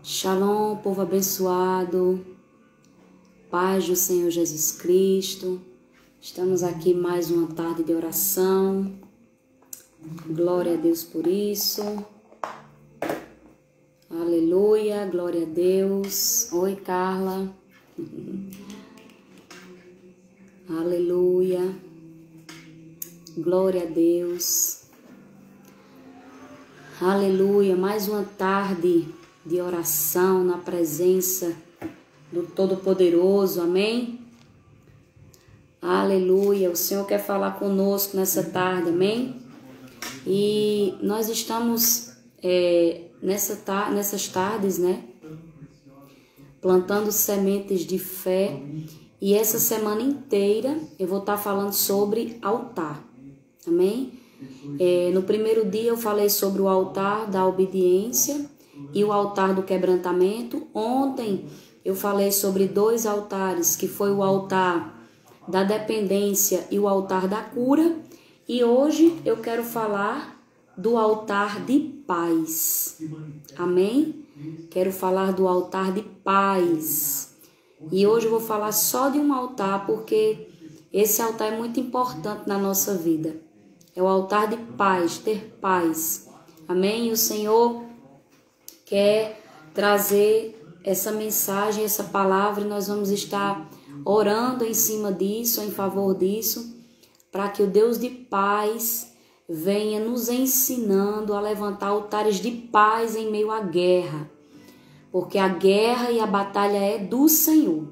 Shalom, povo abençoado, paz do Senhor Jesus Cristo. Estamos aqui mais uma tarde de oração. Glória a Deus por isso. Aleluia, glória a Deus. Oi, Carla. Aleluia. Glória a Deus. Aleluia, mais uma tarde de oração na presença do Todo-Poderoso, amém? Aleluia, o Senhor quer falar conosco nessa tarde, amém? E nós estamos nessas tardes, né? Plantando sementes de fé. E essa semana inteira eu vou estar falando sobre altar, amém? No primeiro dia eu falei sobre o altar da obediência e o altar do quebrantamento. Ontem eu falei sobre dois altares, que foi o altar da dependência e o altar da cura. E hoje eu quero falar do altar de paz. Amém? Quero falar do altar de paz. E hoje eu vou falar só de um altar, porque esse altar é muito importante na nossa vida. É o altar de paz, ter paz. Amém? E o Senhor quer trazer essa mensagem, essa palavra, e nós vamos estar orando em cima disso, em favor disso, para que o Deus de paz venha nos ensinando a levantar altares de paz em meio à guerra. Porque a guerra e a batalha é do Senhor.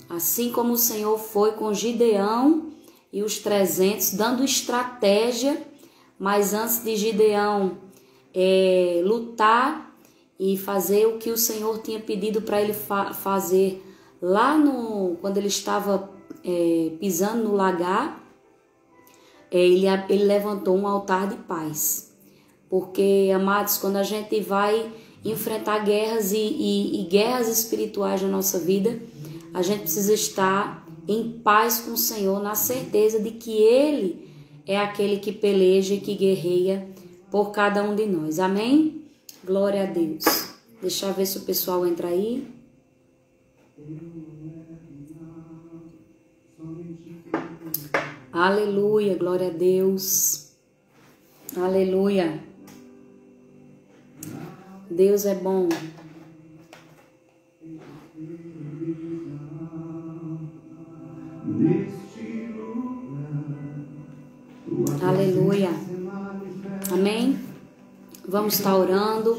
Assim como o Senhor foi com Gideão e os 300, dando estratégia, mas antes de Gideão lutar e fazer o que o Senhor tinha pedido para ele fazer lá quando ele estava pisando no lagar, ele levantou um altar de paz. Porque, amados, quando a gente vai enfrentar guerras e guerras espirituais na nossa vida, a gente precisa estar em paz com o Senhor, na certeza de que Ele é aquele que peleja e que guerreia por cada um de nós. Amém? Glória a Deus. Deixa eu ver se o pessoal entra aí. Aleluia, glória a Deus. Aleluia. Deus é bom. Aleluia. Amém? Vamos estar orando,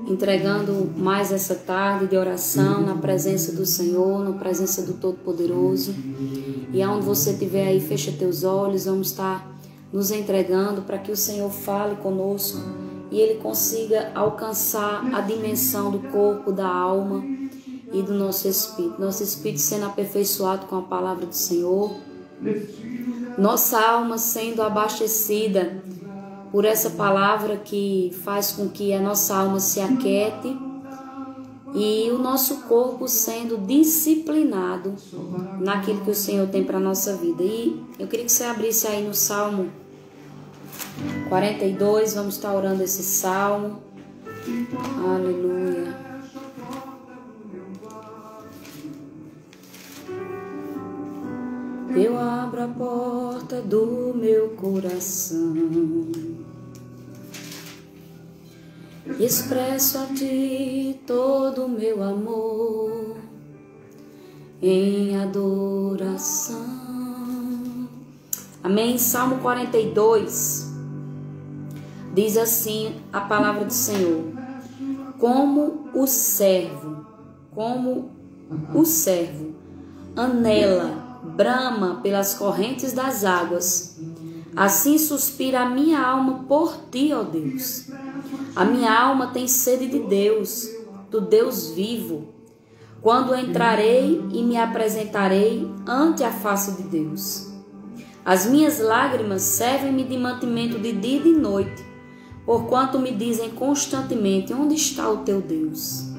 entregando mais essa tarde de oração na presença do Senhor, na presença do Todo-Poderoso. E aonde você estiver aí, fecha teus olhos, vamos estar nos entregando para que o Senhor fale conosco e Ele consiga alcançar a dimensão do corpo, da alma e do nosso espírito. Nosso espírito sendo aperfeiçoado com a palavra do Senhor. Nossa alma sendo abastecida por essa palavra que faz com que a nossa alma se aquiete e o nosso corpo sendo disciplinado naquilo que o Senhor tem para a nossa vida. E eu queria que você abrisse aí no Salmo 42, vamos estar orando esse Salmo. Aleluia. Eu abro a porta do meu coração, expresso a ti todo o meu amor em adoração. Amém? Salmo 42 diz assim a palavra do Senhor: como o servo anela, brama pelas correntes das águas, assim suspira a minha alma por ti, ó Deus. A minha alma tem sede de Deus, do Deus vivo. Quando entrarei e me apresentarei ante a face de Deus. As minhas lágrimas servem-me de mantimento de dia e de noite, porquanto me dizem constantemente: onde está o teu Deus?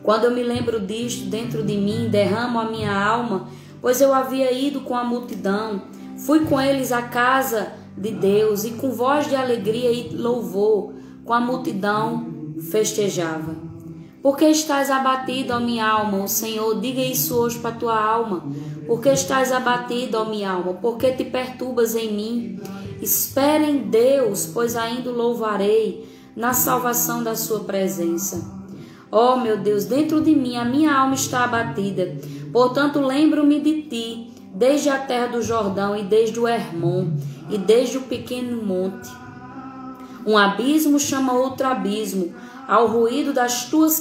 Quando eu me lembro disto dentro de mim, derramo a minha alma, pois eu havia ido com a multidão, fui com eles à casa de Deus, e com voz de alegria e louvor, com a multidão festejava. Por que estás abatido, ó minha alma? O Senhor, diga isso hoje para a tua alma. Por que estás abatido, ó minha alma? Por que te perturbas em mim? Espera em Deus, pois ainda o louvarei na salvação da sua presença. Ó meu Deus, dentro de mim a minha alma está abatida. Portanto, lembro-me de ti, desde a terra do Jordão e desde o Hermon e desde o pequeno monte. Um abismo chama outro abismo, ao ruído das tuas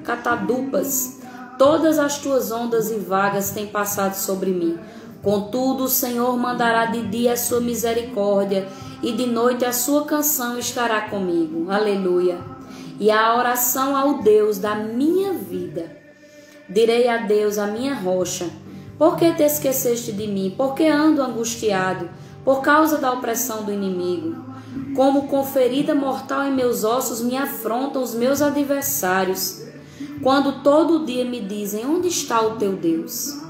catadupas. Todas as tuas ondas e vagas têm passado sobre mim. Contudo, o Senhor mandará de dia a sua misericórdia, e de noite a sua canção estará comigo. Aleluia. E a oração ao Deus da minha vida. Direi a Deus, a minha rocha: por que te esqueceste de mim? Por que ando angustiado? Por causa da opressão do inimigo. Como com ferida mortal em meus ossos me afrontam os meus adversários. Quando todo dia me dizem: onde está o teu Deus?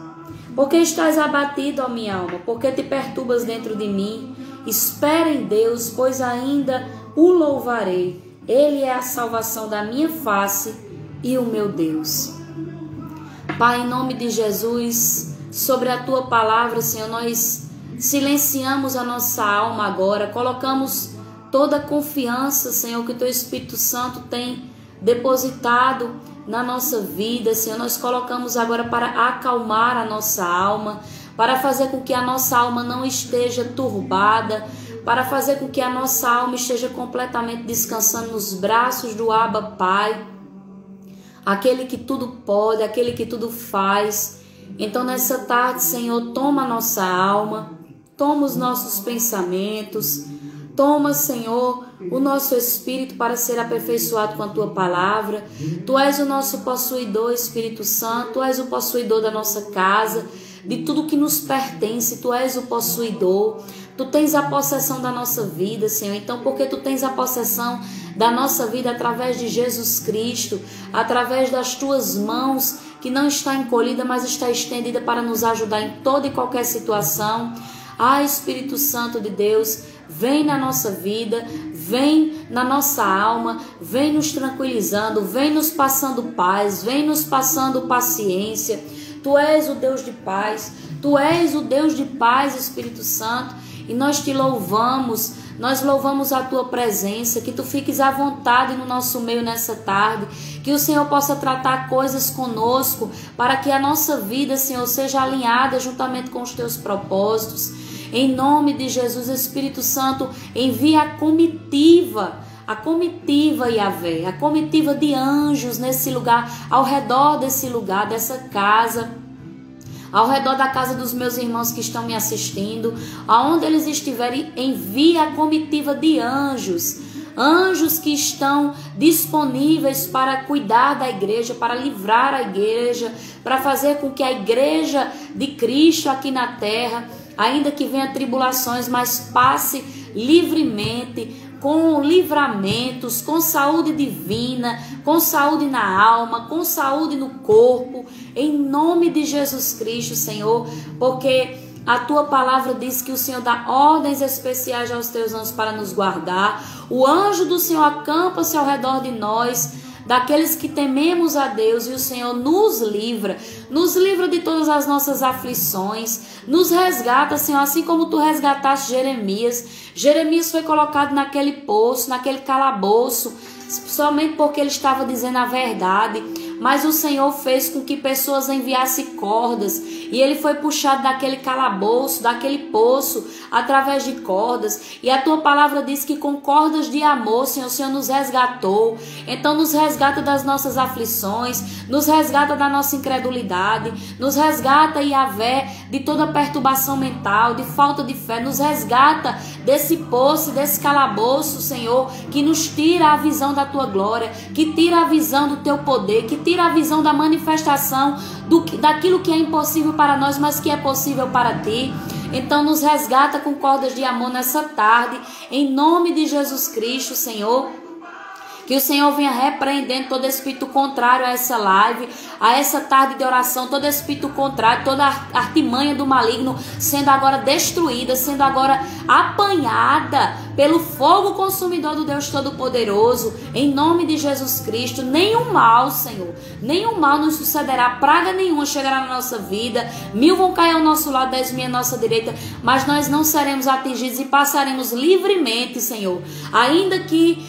Por que estás abatido, ó minha alma? Por que te perturbas dentro de mim? Espera em Deus, pois ainda o louvarei. Ele é a salvação da minha face e o meu Deus. Pai, em nome de Jesus, sobre a tua palavra, Senhor, nós silenciamos a nossa alma agora, colocamos toda a confiança, Senhor, que o teu Espírito Santo tem depositado na nossa vida, Senhor. Nós colocamos agora para acalmar a nossa alma, para fazer com que a nossa alma não esteja turbada, para fazer com que a nossa alma esteja completamente descansando nos braços do Abba Pai, aquele que tudo pode, aquele que tudo faz. Então nessa tarde, Senhor, toma a nossa alma, toma os nossos pensamentos, toma, Senhor, o nosso espírito para ser aperfeiçoado com a tua palavra. Tu és o nosso possuidor, Espírito Santo, tu és o possuidor da nossa casa, de tudo que nos pertence, tu és o possuidor. Tu tens a possessão da nossa vida, Senhor. Então, porque tu tens a possessão da nossa vida através de Jesus Cristo, através das tuas mãos, que não está encolhida, mas está estendida para nos ajudar em toda e qualquer situação. Ah, Espírito Santo de Deus, vem na nossa vida, vem na nossa alma, vem nos tranquilizando, vem nos passando paz, vem nos passando paciência. Tu és o Deus de paz, tu és o Deus de paz, Espírito Santo, e nós te louvamos, nós louvamos a tua presença, que tu fiques à vontade no nosso meio nessa tarde, que o Senhor possa tratar coisas conosco, para que a nossa vida, Senhor, seja alinhada juntamente com os teus propósitos. Em nome de Jesus, Espírito Santo, envia a comitiva, Yahvé, a comitiva de anjos nesse lugar, ao redor desse lugar, dessa casa, ao redor da casa dos meus irmãos que estão me assistindo, aonde eles estiverem, envia a comitiva de anjos, anjos que estão disponíveis para cuidar da igreja, para livrar a igreja, para fazer com que a igreja de Cristo aqui na terra, ainda que venha tribulações, mas passe livremente, com livramentos, com saúde divina, com saúde na alma, com saúde no corpo, em nome de Jesus Cristo, Senhor, porque a tua palavra diz que o Senhor dá ordens especiais aos teus anjos para nos guardar. O anjo do Senhor acampa-se ao redor de nós, daqueles que tememos a Deus, e o Senhor nos livra de todas as nossas aflições, nos resgata, Senhor, assim como tu resgataste Jeremias. Jeremias foi colocado naquele poço, naquele calabouço, somente porque ele estava dizendo a verdade, mas o Senhor fez com que pessoas enviassem cordas, e ele foi puxado daquele calabouço, daquele poço, através de cordas, e a tua palavra diz que com cordas de amor, Senhor, o Senhor nos resgatou. Então nos resgata das nossas aflições, nos resgata da nossa incredulidade, nos resgata, Yahvé, de toda perturbação mental, de falta de fé, nos resgata desse poço, desse calabouço, Senhor, que nos tira a visão da tua glória, que tira a visão do teu poder, que tira a visão da manifestação daquilo que é impossível para nós, mas que é possível para ti. Então nos resgata com cordas de amor nessa tarde, em nome de Jesus Cristo, Senhor. Que o Senhor venha repreendendo todo espírito contrário a essa live, a essa tarde de oração, todo espírito contrário, toda artimanha do maligno sendo agora destruída, sendo agora apanhada pelo fogo consumidor do Deus Todo-Poderoso, em nome de Jesus Cristo. Nenhum mal, Senhor, nenhum mal nos sucederá, praga nenhuma chegará na nossa vida, 1000 vão cair ao nosso lado, 10.000 à nossa direita, mas nós não seremos atingidos e passaremos livremente, Senhor. Ainda que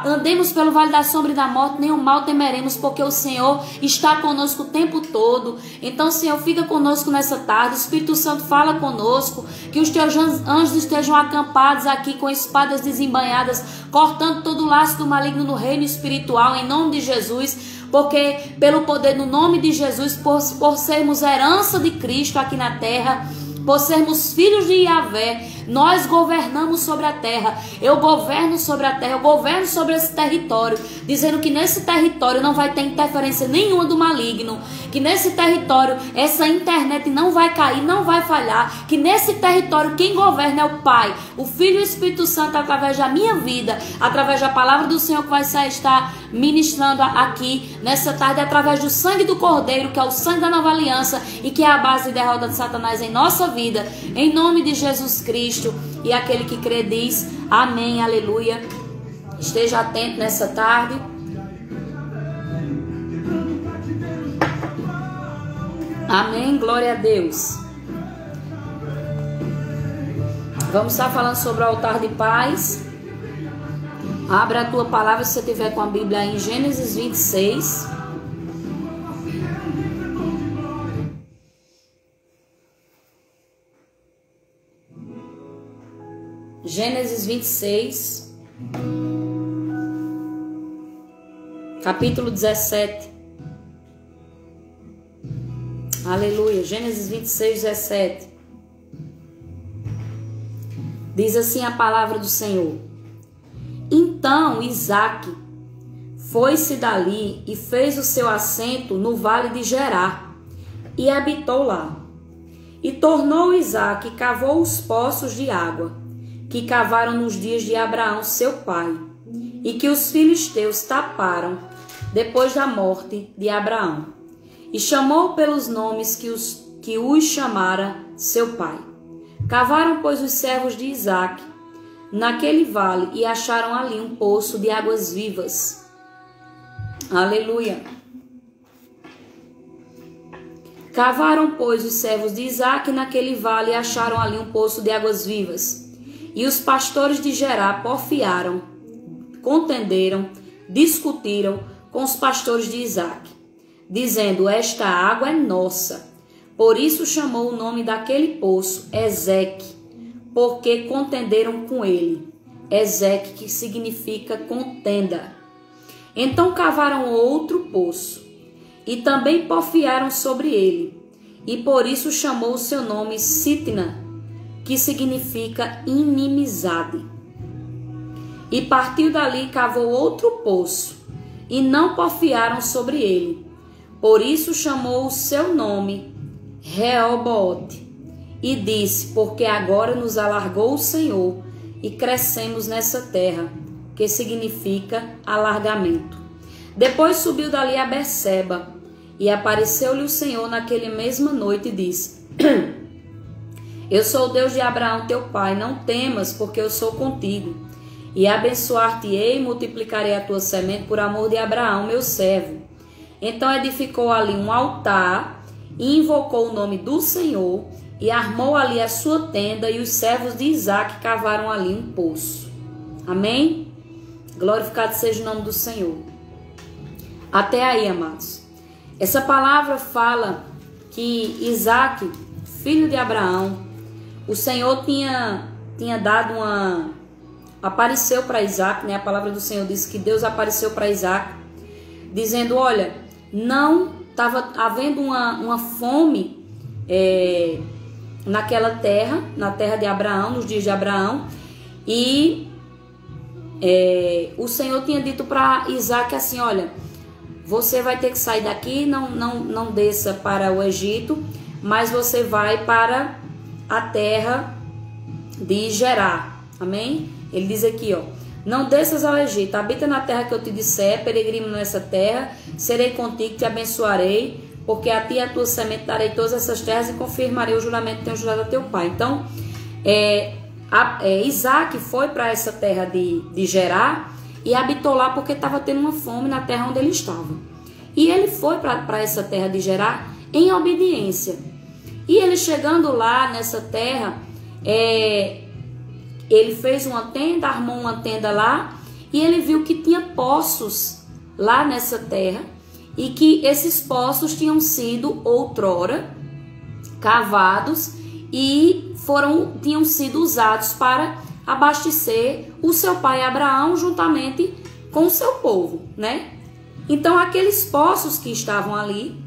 andemos pelo vale da sombra e da morte, nenhum mal temeremos, porque o Senhor está conosco o tempo todo. Então, Senhor, fica conosco nessa tarde. O Espírito Santo fala conosco, que os teus anjos estejam acampados aqui com espadas desembainhadas, cortando todo o laço do maligno no reino espiritual, em nome de Jesus. Porque pelo poder no nome de Jesus, por sermos herança de Cristo aqui na terra, por sermos filhos de Yahvé, nós governamos sobre a terra. Eu governo sobre a terra, eu governo sobre esse território, dizendo que nesse território não vai ter interferência nenhuma do maligno, que nesse território essa internet não vai cair, não vai falhar, que nesse território quem governa é o Pai, o Filho e o Espírito Santo, através da minha vida, através da palavra do Senhor que vai estar ministrando aqui nessa tarde, através do sangue do Cordeiro, que é o sangue da nova aliança e que é a base de derrota de Satanás em nossa vida, em nome de Jesus Cristo. E aquele que crê diz amém, aleluia. Esteja atento nessa tarde. Amém, glória a Deus. Vamos estar falando sobre o altar de paz. Abra a tua palavra se você tiver com a Bíblia aí, em Gênesis 26. Gênesis 26, capítulo 17. Aleluia. Gênesis 26, 17. Diz assim a palavra do Senhor: Então Isaque foi-se dali e fez o seu assento no vale de Gerar e habitou lá. E tornou Isaque e cavou os poços de água que cavaram nos dias de Abraão, seu pai, e que os filisteus taparam depois da morte de Abraão. E chamou pelos nomes que os chamara seu pai. Cavaram, pois, os servos de Isaque naquele vale e acharam ali um poço de águas vivas. Aleluia. Cavaram, pois, os servos de Isaque naquele vale e acharam ali um poço de águas vivas. E os pastores de Gerar porfiaram, contenderam, discutiram com os pastores de Isaque, dizendo: Esta água é nossa. Por isso chamou o nome daquele poço Ezeque, porque contenderam com ele. Ezeque, que significa contenda. Então cavaram outro poço, e também porfiaram sobre ele, e por isso chamou o seu nome Sitna, que significa inimizade. E partiu dali e cavou outro poço, e não porfiaram sobre ele. Por isso chamou o seu nome Rehobote, e disse: Porque agora nos alargou o Senhor, e crescemos nessa terra, que significa alargamento. Depois subiu dali a Berseba, e apareceu-lhe o Senhor naquela mesma noite e disse: Eu sou o Deus de Abraão teu pai, não temas, porque eu sou contigo. E abençoar-te-ei e multiplicarei a tua semente por amor de Abraão, meu servo. Então edificou ali um altar e invocou o nome do Senhor e armou ali a sua tenda, e os servos de Isaque cavaram ali um poço. Amém? Glorificado seja o nome do Senhor. Até aí, amados. Essa palavra fala que Isaque, filho de Abraão, o Senhor tinha dado apareceu para Isaque, né? A palavra do Senhor diz que Deus apareceu para Isaque, dizendo: olha, não estava havendo uma fome naquela terra, na terra de Abraão, nos dias de Abraão, e o Senhor tinha dito para Isaque assim: olha, você vai ter que sair daqui, não desça para o Egito, mas você vai para a terra de Gerar. Amém? Ele diz aqui, ó: não desças ao Egito, habita na terra que eu te disser, peregrino nessa terra, serei contigo, te abençoarei, porque a ti e a tua semente darei todas essas terras e confirmarei o juramento que tenho jurado a teu pai. Então, Isaac foi para essa terra de Gerar e habitou lá porque estava tendo uma fome na terra onde ele estava. E ele foi para essa terra de Gerar em obediência. E ele chegando lá nessa terra, ele fez uma tenda, armou uma tenda lá, e ele viu que tinha poços lá nessa terra, e que esses poços tinham sido outrora cavados e tinham sido usados para abastecer o seu pai Abraão juntamente com o seu povo, né? Então aqueles poços que estavam ali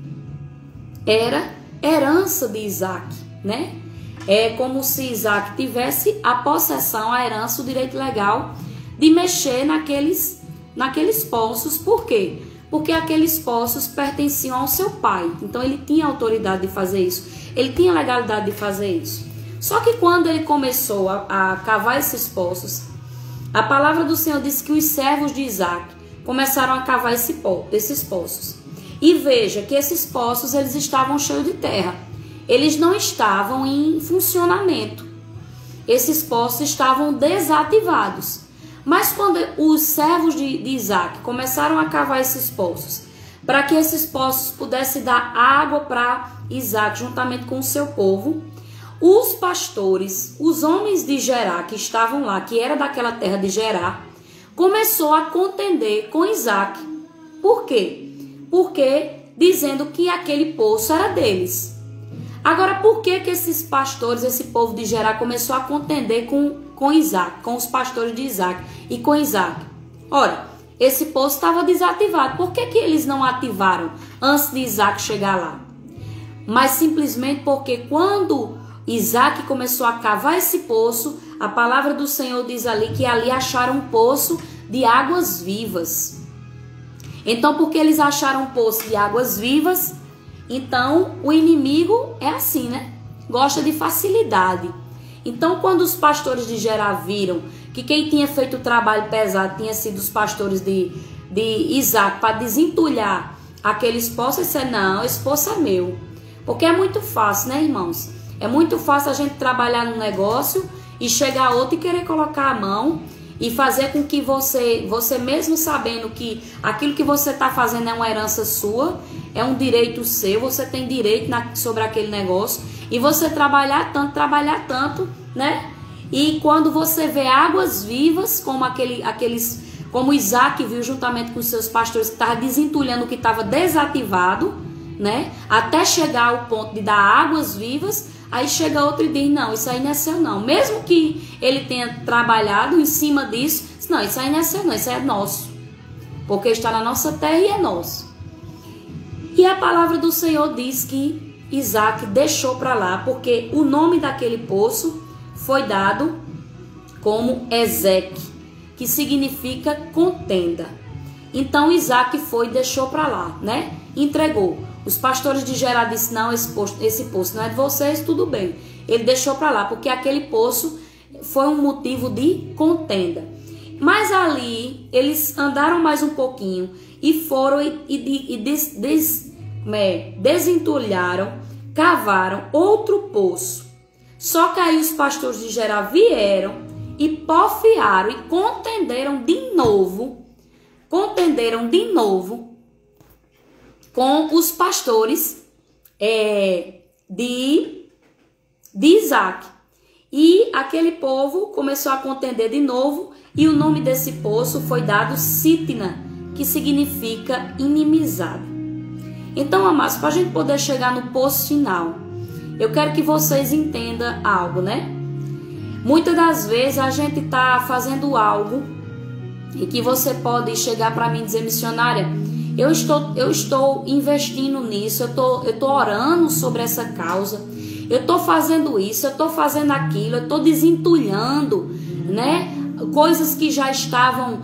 era herança de Isaac, né? É como se Isaac tivesse a possessão, a herança, o direito legal de mexer naqueles poços. Por quê? Porque aqueles poços pertenciam ao seu pai. Então ele tinha autoridade de fazer isso. Ele tinha legalidade de fazer isso. Só que quando ele começou a cavar esses poços, a palavra do Senhor disse que os servos de Isaac começaram a cavar esses poços. E veja que esses poços eles estavam cheios de terra. Eles não estavam em funcionamento. Esses poços estavam desativados. Mas quando os servos de Isaac começaram a cavar esses poços, para que esses poços pudessem dar água para Isaac juntamente com o seu povo, os pastores, os homens de Gerar que estavam lá, que era daquela terra de Gerar, começou a contender com Isaac. Por quê? Porque dizendo que aquele poço era deles. Agora, por que esses pastores, esse povo de Gerar começou a contender com Isaac, com os pastores de Isaac e com Isaac? Ora, esse poço estava desativado. Por que eles não ativaram antes de Isaac chegar lá? Mas simplesmente porque quando Isaac começou a cavar esse poço, a palavra do Senhor diz ali que ali acharam um poço de águas vivas. Então, porque eles acharam um poço de águas vivas, então o inimigo é assim, né? Gosta de facilidade. Então, quando os pastores de Gerar viram que quem tinha feito o trabalho pesado tinha sido os pastores de Isaac para desentulhar aqueles poços, eles disseram, não, esse poço é meu. Porque é muito fácil, né, irmãos? É muito fácil a gente trabalhar num negócio e chegar a outro e querer colocar a mão e fazer com que você mesmo sabendo que aquilo que você está fazendo é uma herança sua, é um direito seu, você tem direito sobre aquele negócio, e você trabalhar tanto, né? E quando você vê águas vivas, como Isaac viu juntamente com seus pastores, que estava desentulhando o que estava desativado, né? Até chegar ao ponto de dar águas vivas, aí chega outro e diz, não, isso aí não é seu não. Mesmo que ele tenha trabalhado em cima disso, não, isso aí não é seu não, isso aí é nosso. Porque está na nossa terra e é nosso. E a palavra do Senhor diz que Isaac deixou para lá, porque o nome daquele poço foi dado como Ezeque, que significa contenda. Então Isaac foi e deixou para lá, né? Entregou. Os pastores de Gerar disseram, não, esse poço não é de vocês, tudo bem. Ele deixou para lá, porque aquele poço foi um motivo de contenda. Mas ali, eles andaram mais um pouquinho e foram desentulharam, cavaram outro poço. Só que aí os pastores de Gerar vieram e porfiaram e contenderam de novo com os pastores de Isaac. E aquele povo começou a contender de novo, e o nome desse poço foi dado Sitna, que significa inimizade. Então, amados, para a gente poder chegar no poço final, eu quero que vocês entendam algo, né? Muitas das vezes a gente está fazendo algo e que você pode chegar para mim e dizer, missionária, eu estou investindo nisso, eu tô orando sobre essa causa, eu estou fazendo isso, eu estou fazendo aquilo, eu estou desentulhando, né? Coisas que já estavam,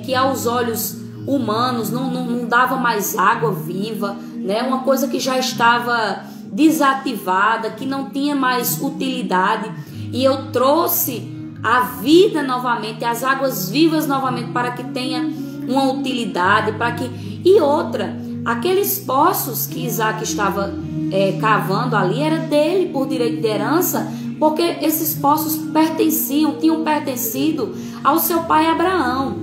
que aos olhos humanos não dava mais água viva, né? Uma coisa que já estava desativada, que não tinha mais utilidade, e eu trouxe a vida novamente, as águas vivas novamente, para que tenha uma utilidade, para que... E outra, aqueles poços que Isaac estava cavando ali, era dele por direito de herança, porque esses poços tinham pertencido ao seu pai Abraão.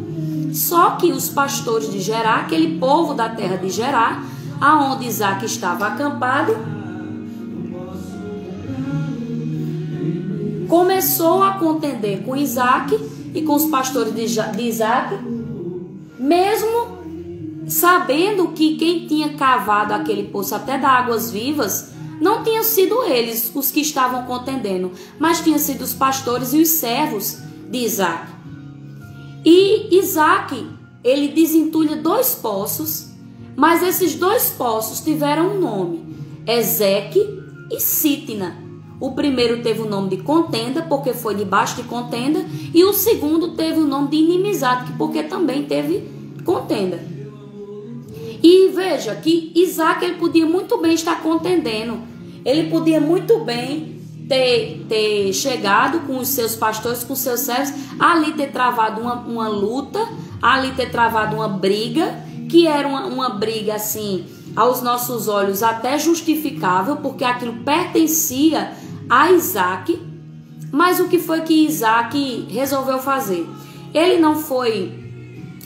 Só que os pastores de Gerar, aquele povo da terra de Gerar, aonde Isaac estava acampado, começou a contender com Isaac e com os pastores de Isaac, mesmo sabendo que quem tinha cavado aquele poço até dar águas vivas não tinham sido eles os que estavam contendendo, mas tinham sido os pastores e os servos de Isaac. E Isaac, ele desentulha 2 poços, mas esses 2 poços tiveram um nome, Ezeque e Sitna. O primeiro teve o nome de contenda, porque foi debaixo de contenda, e o segundo teve o nome de inimizade, porque também teve contenda. E veja que Isaac, ele podia muito bem estar contendendo, ele podia muito bem ter chegado com os seus pastores, com os seus servos, ali ter travado uma luta, ali ter travado uma briga, que era uma briga assim, aos nossos olhos até justificável, porque aquilo pertencia a Isaac. Mas o que foi que Isaac resolveu fazer? Ele não foi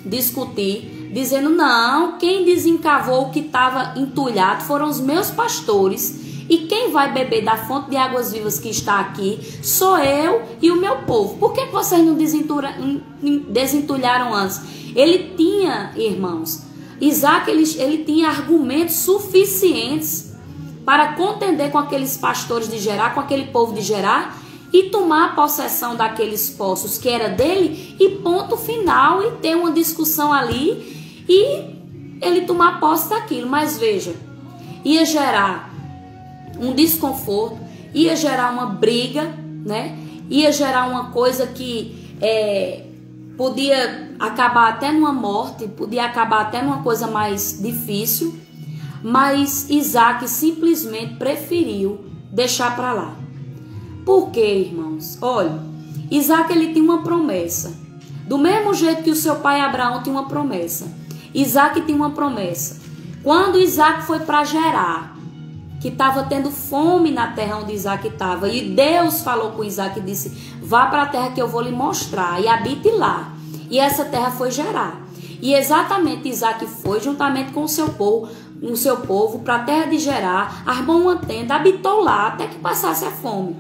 discutir, dizendo, não, quem desencavou o que estava entulhado foram os meus pastores, e quem vai beber da fonte de águas vivas que está aqui sou eu e o meu povo. Por que vocês não desentulharam antes? Ele tinha, irmãos, Isaac, ele tinha argumentos suficientes para contender com aqueles pastores de Gerar, com aquele povo de Gerar, e tomar possessão daqueles poços que era dele, e ponto final, e ter uma discussão ali, e ele tomar posse daquilo. Mas veja, ia gerar um desconforto, ia gerar uma briga, né? Ia gerar uma coisa que podia acabar até numa morte, podia acabar até numa coisa mais difícil, mas Isaac simplesmente preferiu deixar para lá. Por quê, irmãos? Olha, Isaac, ele tinha uma promessa, do mesmo jeito que o seu pai Abraão tinha uma promessa. Isaac tinha uma promessa. Quando Isaac foi para Gerar, que estava tendo fome na terra onde Isaac estava, e Deus falou com Isaac e disse, vá para a terra que eu vou lhe mostrar, e habite lá. E essa terra foi Gerar. E exatamente Isaac foi, juntamente com o seu povo, para a terra de Gerar, armou uma tenda, habitou lá até que passasse a fome.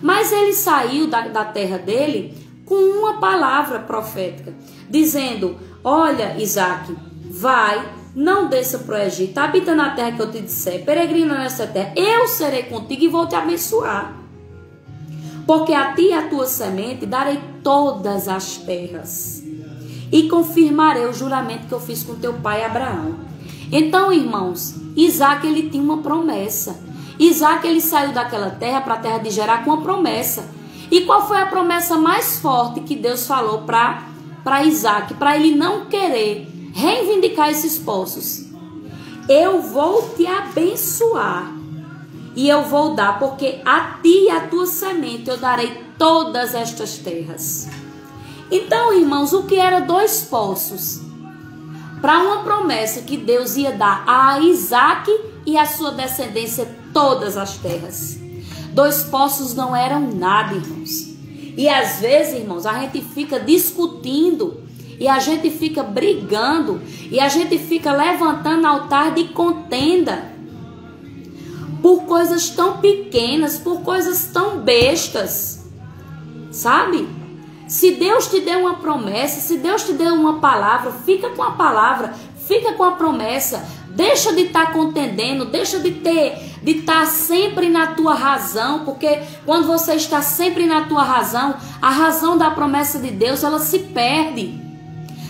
Mas ele saiu da terra dele com uma palavra profética, dizendo, olha, Isaac, vai, não desça para o Egito, habita na terra que eu te disser, peregrina nessa terra, eu serei contigo e vou te abençoar. Porque a ti e a tua semente darei todas as terras, e confirmarei o juramento que eu fiz com teu pai Abraão. Então, irmãos, Isaac, ele tinha uma promessa. Isaac, ele saiu daquela terra para a terra de Gerar com uma promessa. E qual foi a promessa mais forte que Deus falou para Isaac, para ele não querer reivindicar esses poços? Eu vou te abençoar e eu vou dar, porque a ti e a tua semente eu darei todas estas terras. Então, irmãos, o que era 2 poços para uma promessa que Deus ia dar a Isaac e a sua descendência todas as terras? 2 poços não eram nada, irmãos. E às vezes, irmãos, a gente fica discutindo, e a gente fica brigando, e a gente fica levantando altar de contenda por coisas tão pequenas, por coisas tão bestas, sabe? Se Deus te deu uma promessa, se Deus te deu uma palavra, fica com a palavra, fica com a promessa. Deixa de estar contendendo, deixa de estar sempre na tua razão, porque quando você está sempre na tua razão, a razão da promessa de Deus, ela se perde.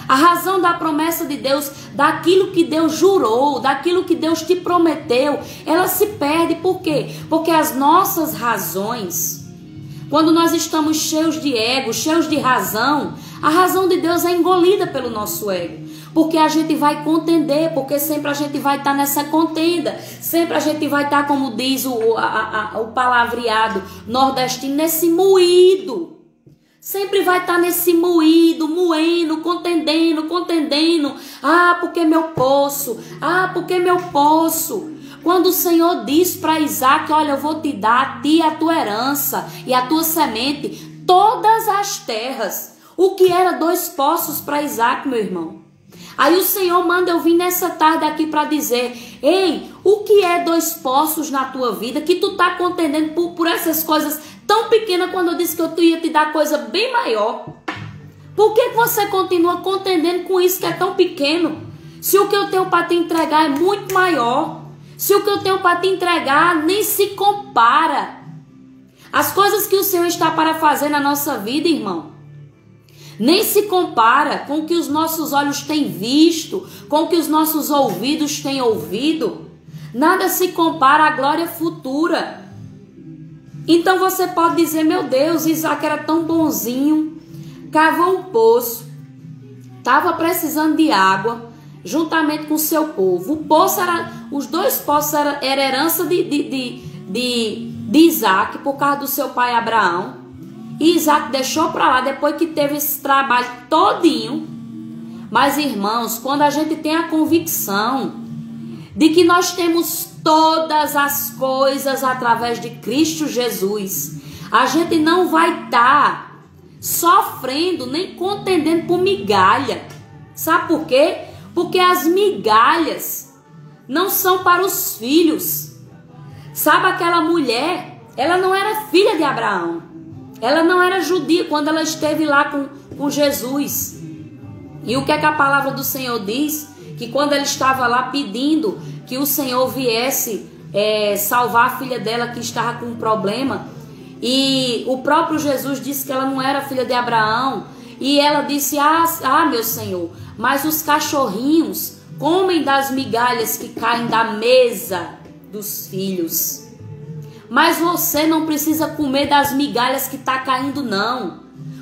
A razão da promessa de Deus, daquilo que Deus jurou, daquilo que Deus te prometeu, ela se perde. Por quê? Porque as nossas razões, quando nós estamos cheios de ego, cheios de razão, a razão de Deus é engolida pelo nosso ego. Porque a gente vai contender, porque sempre a gente vai estar nessa contenda, sempre a gente vai estar, como diz o palavreado nordestino, nesse moído. Sempre vai estar nesse moído, moendo, contendendo. Ah, porque meu poço. Ah, porque meu poço. Quando o Senhor diz para Isaac, olha, eu vou te dar a ti a tua herança e a tua semente, todas as terras. O que era 2 poços para Isaac, meu irmão? Aí o Senhor manda eu vir nessa tarde aqui para dizer, ei, o que é 2 poços na tua vida que tu tá contendendo por essas coisas tão pequenas quando eu disse que eu ia te dar coisa bem maior? Por que você continua contendendo com isso que é tão pequeno? Se o que eu tenho para te entregar é muito maior. Se o que eu tenho para te entregar nem se compara. As coisas que o Senhor está para fazer na nossa vida, irmão, nem se compara com o que os nossos olhos têm visto, com o que os nossos ouvidos têm ouvido. Nada se compara à glória futura. Então você pode dizer, meu Deus, Isaac era tão bonzinho, cavou um poço, estava precisando de água, juntamente com o seu povo. O poço era, os 2 poços era herança de Isaac, por causa do seu pai Abraão. E Isaac deixou para lá depois que teve esse trabalho todinho. Mas, irmãos, quando a gente tem a convicção de que nós temos todas as coisas através de Cristo Jesus, a gente não vai estar sofrendo nem contendendo por migalha. Sabe por quê? Porque as migalhas não são para os filhos. Sabe, aquela mulher, ela não era filha de Abraão. Ela não era judia quando ela esteve lá com Jesus. E o que é que a palavra do Senhor diz? Que quando ela estava lá pedindo que o Senhor viesse salvar a filha dela que estava com um problema, e o próprio Jesus disse que ela não era filha de Abraão, e ela disse, meu Senhor, mas os cachorrinhos comem das migalhas que caem da mesa dos filhos. Mas você não precisa comer das migalhas que está caindo, não.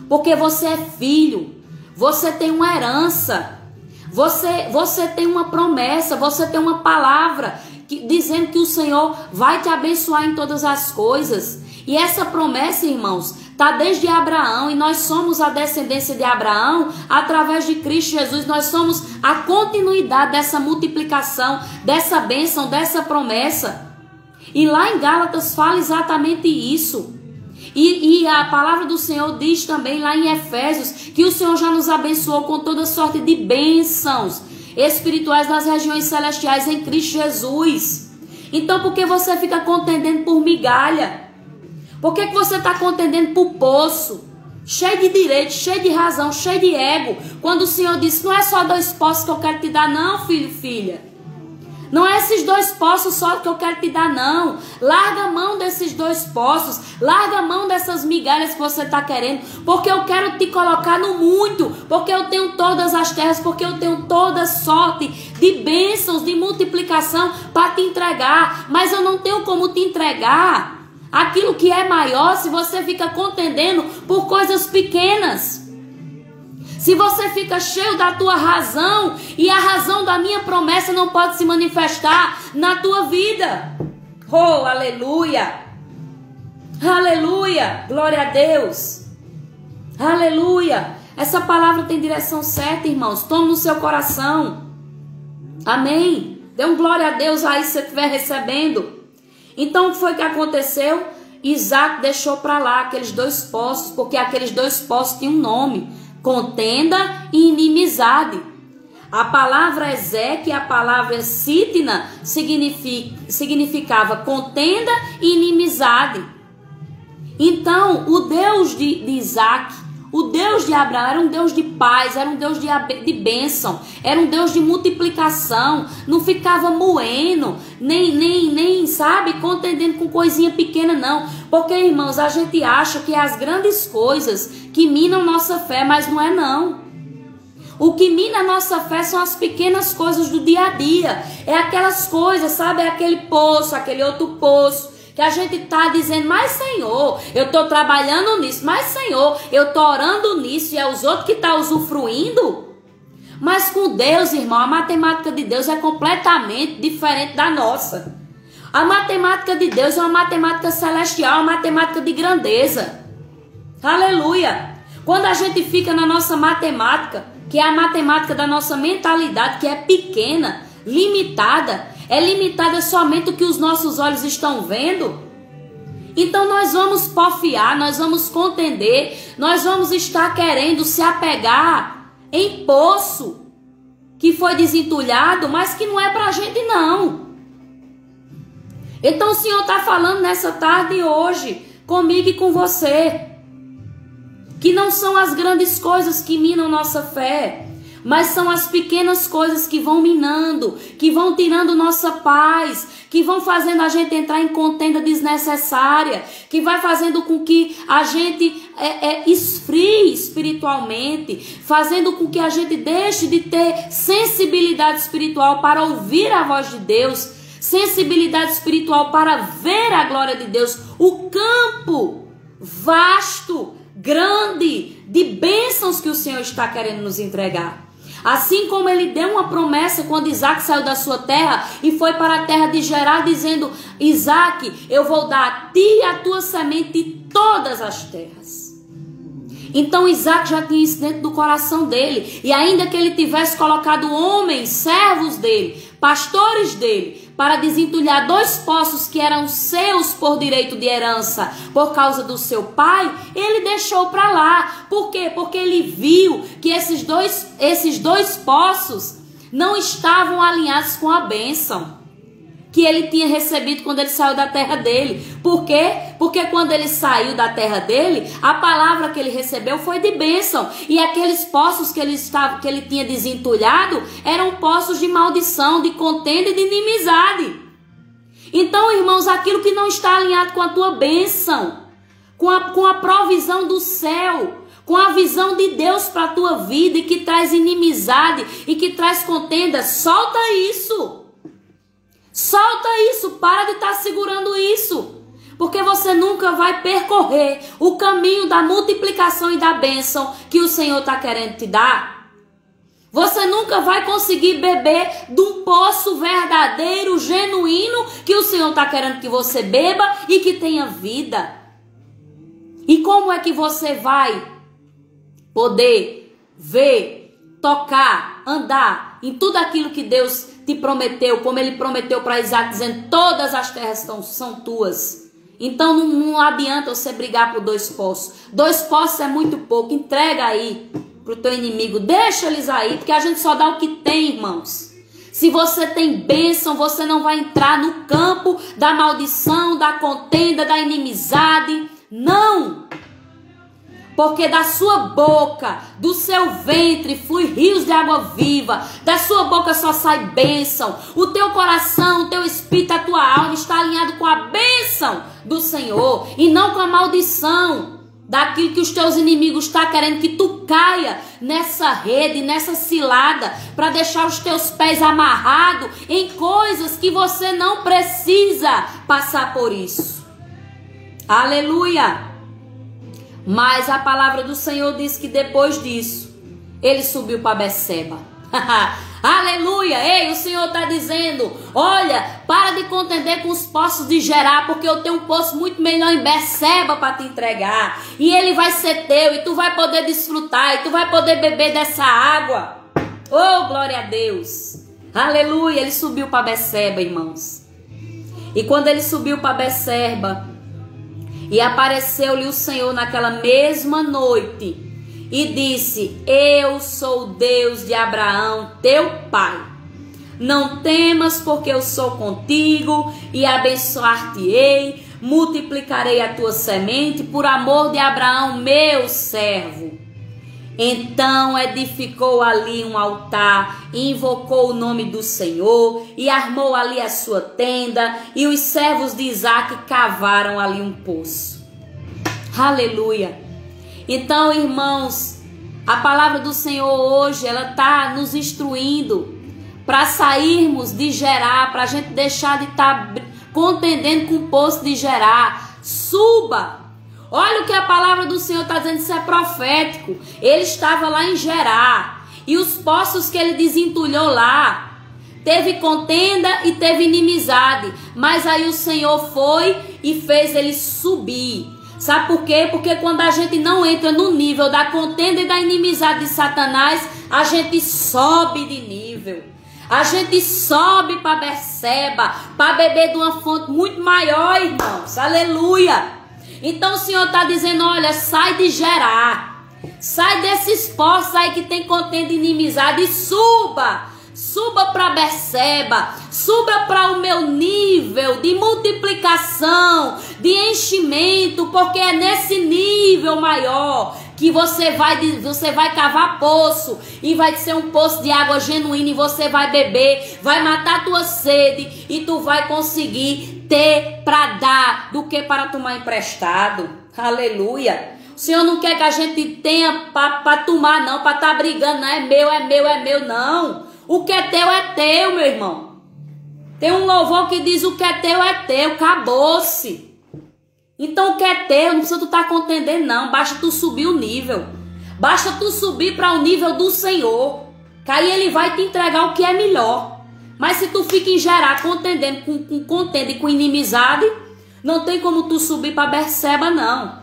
Porque você é filho. Você tem uma herança. Você tem uma promessa. Você tem uma palavra dizendo que o Senhor vai te abençoar em todas as coisas. E essa promessa, irmãos, está desde Abraão. E nós somos a descendência de Abraão. Através de Cristo Jesus, nós somos a continuidade dessa multiplicação, dessa bênção, dessa promessa. E lá em Gálatas fala exatamente isso. E a palavra do Senhor diz também lá em Efésios que o Senhor já nos abençoou com toda sorte de bênçãos espirituais nas regiões celestiais em Cristo Jesus. Então por que você fica contendendo por migalha? Por que você está contendendo por poço? Cheio de direito, cheio de razão, cheio de ego. Quando o Senhor disse, não é só 2 poços que eu quero te dar, não, filho e filha. Não é esses 2 poços só que eu quero te dar, não. Larga a mão desses 2 poços. Larga a mão dessas migalhas que você está querendo. Porque eu quero te colocar no muito. Porque eu tenho todas as terras. Porque eu tenho toda sorte de bênçãos, de multiplicação para te entregar. Mas eu não tenho como te entregar aquilo que é maior se você fica contendendo por coisas pequenas. Se você fica cheio da tua razão e a razão da minha promessa não pode se manifestar na tua vida. Oh, aleluia! Aleluia! Glória a Deus! Aleluia! Essa palavra tem direção certa, irmãos. Tome no seu coração. Amém? Dê um glória a Deus aí se você estiver recebendo. Então, o que foi que aconteceu? Isaac deixou para lá aqueles 2 poços, porque aqueles 2 poços tinham um nome. Contenda e inimizade. A palavra Ezeque e a palavra Sitna significava contenda e inimizade. Então, o Deus de Isaac, o Deus de Abraão era um Deus de paz, era um Deus de bênção, era um Deus de multiplicação, não ficava moendo, nem sabe, contendendo com coisinha pequena, não. Porque, irmãos, a gente acha que é as grandes coisas que minam nossa fé, mas não é, não. O que mina a nossa fé são as pequenas coisas do dia a dia. É aquelas coisas, sabe, é aquele poço, aquele outro poço, que a gente está dizendo, mas Senhor, eu estou trabalhando nisso, mas Senhor, eu estou orando nisso, e é os outros que estão usufruindo. Mas com Deus, irmão, a matemática de Deus é completamente diferente da nossa. A matemática de Deus é uma matemática celestial, uma matemática de grandeza. Aleluia! Quando a gente fica na nossa matemática, que é a matemática da nossa mentalidade, que é pequena, limitada, é limitada somente o que os nossos olhos estão vendo, então nós vamos porfiar, nós vamos contender, nós vamos estar querendo se apegar em poço que foi desentulhado, mas que não é pra gente não. Então o Senhor está falando nessa tarde hoje, comigo e com você, que não são as grandes coisas que minam nossa fé, mas são as pequenas coisas que vão minando, que vão tirando nossa paz, que vão fazendo a gente entrar em contenda desnecessária, que vai fazendo com que a gente esfrie espiritualmente, fazendo com que a gente deixe de ter sensibilidade espiritual para ouvir a voz de Deus, sensibilidade espiritual para ver a glória de Deus, o campo vasto, grande, de bênçãos que o Senhor está querendo nos entregar. Assim como ele deu uma promessa quando Isaac saiu da sua terra e foi para a terra de Gerar, dizendo: Isaac, eu vou dar a ti e a tua semente todas as terras. Então Isaac já tinha isso dentro do coração dele, e ainda que ele tivesse colocado homens, servos dele, pastores dele, para desentulhar 2 poços que eram seus por direito de herança, por causa do seu pai, ele deixou para lá. Por quê? Porque ele viu que esses dois poços não estavam alinhados com a bênção que ele tinha recebido quando ele saiu da terra dele. Por quê? Porque quando ele saiu da terra dele, a palavra que ele recebeu foi de bênção. E aqueles poços que ele tinha desentulhado eram poços de maldição, de contenda e de inimizade. Então, irmãos, aquilo que não está alinhado com a tua bênção, com a provisão do céu, com a visão de Deus para a tua vida, e que traz inimizade e que traz contenda, solta isso. Solta isso, para de estar segurando isso, porque você nunca vai percorrer o caminho da multiplicação e da bênção que o Senhor está querendo te dar. Você nunca vai conseguir beber de um poço verdadeiro, genuíno, que o Senhor está querendo que você beba e que tenha vida. E como é que você vai poder ver, tocar, andar em tudo aquilo que Deus te prometeu, como ele prometeu para Isaac, dizendo: todas as terras são tuas. Então não adianta você brigar por 2 poços. 2 poços é muito pouco. Entrega aí para o teu inimigo, deixa eles aí, porque a gente só dá o que tem, irmãos. Se você tem bênção, você não vai entrar no campo da maldição, da contenda, da inimizade. Não! Porque da sua boca, do seu ventre, flui rios de água viva. Da sua boca só sai bênção. O teu coração, o teu espírito, a tua alma está alinhado com a bênção do Senhor, e não com a maldição daquilo que os teus inimigos estão querendo que tu caia nessa rede, nessa cilada, para deixar os teus pés amarrados em coisas que você não precisa passar por isso. Aleluia! Mas a palavra do Senhor diz que depois disso, ele subiu para Beceba. Aleluia! Ei, o Senhor está dizendo: olha, para de contender com os poços de Gerar, porque eu tenho um poço muito melhor em Beceba para te entregar. E ele vai ser teu, e tu vai poder desfrutar, e tu vai poder beber dessa água. Oh, glória a Deus! Aleluia! Ele subiu para Beceba, irmãos. E quando ele subiu para Beceba, e apareceu-lhe o Senhor naquela mesma noite e disse: eu sou o Deus de Abraão, teu pai. Não temas, porque eu sou contigo e abençoar-te-ei, multiplicarei a tua semente por amor de Abraão, meu servo. Então edificou ali um altar, invocou o nome do Senhor e armou ali a sua tenda, e os servos de Isaac cavaram ali um poço. Aleluia! Então, irmãos, a palavra do Senhor hoje, ela está nos instruindo para sairmos de Gerar, para a gente deixar de estar contendendo com o poço de Gerar. Suba! Olha o que a palavra do Senhor está dizendo, isso é profético. Ele estava lá em Gerar, e os poços que ele desentulhou lá, teve contenda e teve inimizade. Mas aí o Senhor foi e fez ele subir. Sabe por quê? Porque quando a gente não entra no nível da contenda e da inimizade de Satanás, a gente sobe de nível. A gente sobe para Berseba, para beber de uma fonte muito maior, irmãos. Aleluia. Então o Senhor está dizendo, olha, sai de Gerar. Sai desses poços aí que tem contenda e inimizade e suba. Suba para Berseba, suba para o meu nível de multiplicação, de enchimento, porque é nesse nível maior que você vai cavar poço e vai ser um poço de água genuína e você vai beber, vai matar a tua sede e tu vai conseguir ter para dar do que para tomar emprestado. Aleluia. O Senhor não quer que a gente tenha para tomar não, para estar brigando, não é meu, não. O que é teu, meu irmão. Tem um louvor que diz o que é teu, acabou-se. Então o que é teu, não precisa tu estar contendendo não, basta tu subir o nível. Basta tu subir para o nível do Senhor, que aí Ele vai te entregar o que é melhor. Mas se tu fica em Gerar contendendo com contenda e com inimizade, não tem como tu subir para Berseba não.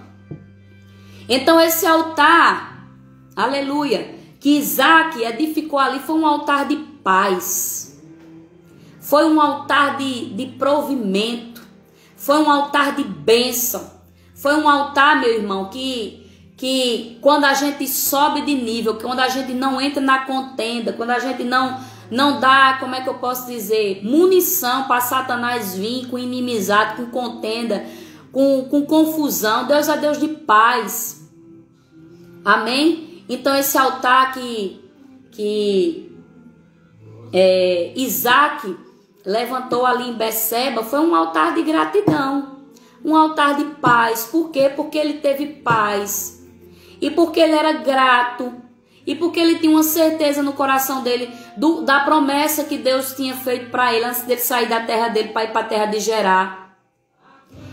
Então esse altar, aleluia, que Isaac edificou ali foi um altar de paz, foi um altar de provimento, foi um altar de bênção, foi um altar, meu irmão, que quando a gente sobe de nível, quando a gente não entra na contenda, quando a gente não dá, como é que eu posso dizer, munição para Satanás vir com inimizade, com contenda, com confusão, Deus é Deus de paz, amém? Então esse altar que Isaac levantou ali em Berseba foi um altar de gratidão, um altar de paz. Por quê? Porque ele teve paz e porque ele era grato e porque ele tinha uma certeza no coração dele da promessa que Deus tinha feito para ele antes dele sair da terra dele para ir para a terra de Gerar.